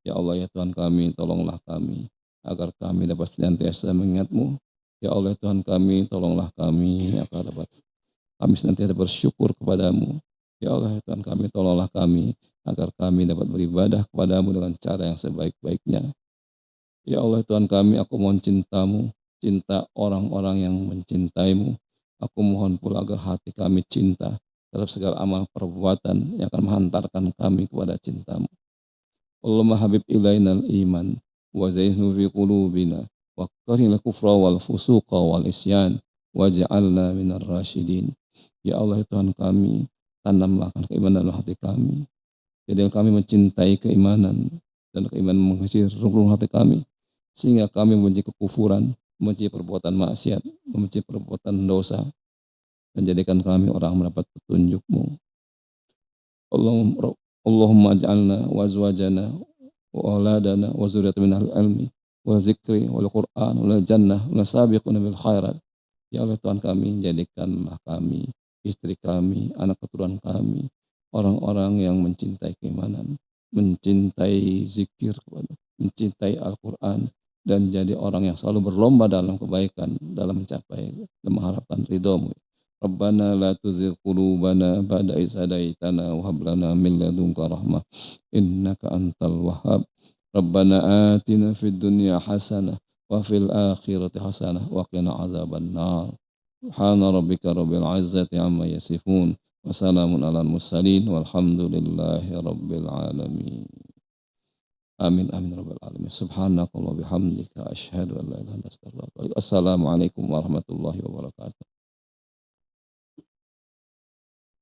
Ya Allah ya Tuhan kami, tolonglah kami agar kami dapat senantiasa mengingat-Mu. Ya Allah Tuhan kami, tolonglah kami agar dapat kami senantiasa bersyukur kepadamu. Ya Allah Tuhan kami, tolonglah kami agar kami dapat beribadah kepadamu dengan cara yang sebaik-baiknya. Ya Allah Tuhan kami, aku mohon cinta-Mu, cinta orang-orang yang mencintaimu. Aku mohon pula agar hati kami cinta terhadap segala amal perbuatan yang akan menghantarkan kami kepada cinta-Mu. Allahumma habib ilainal iman wa zayyinhu fi qulubina wa karhil kufra wal fusuqa wal isyan waj'alna minar rasyidin. Ya Allah ya Tuhan kami, tanamlah keimanan dalam hati kami. Jadi kami mencintai keimanan dan keimanan mengisi relung hati kami. Sehingga kami membenci kekufuran, membenci perbuatan maksiat, membenci perbuatan dosa. Dan jadikan kami orang mendapat petunjuk-Mu. Allahumma ja'alna wa azwajana wa auladana wa zuriyatan min al-ilmi wa zikri wal Qur'an wal jannah wa sabiquna bil khairat. Ya Allah Tuhan kami, jadikanlah kami, istri kami, anak keturunan kami, orang-orang yang mencintai keimanan, mencintai zikir, mencintai Al-Quran, dan jadi orang yang selalu berlomba dalam kebaikan, dalam mencapai dan mengharapkan ridho-Mu. Rabbana la tuzigh qulubana ba'da idh hadaitana wa hab lana min ladunka rahmah innaka antal wahhab. Rabbana atina fid dunya hasanah wa fil akhirati hasanah wa qina azaban nar. Subhana rabbika rabbil izzati amma yasifun wa salamun alal mursalin walhamdulillahi rabbil alamin. Amin amin rabbal alamin. Subhanakallah bihamdika asyhadu an la ilaha illa anta astaghfiruka wa atubu ilaik. Assalamualaikum warahmatullahi wabarakatuh.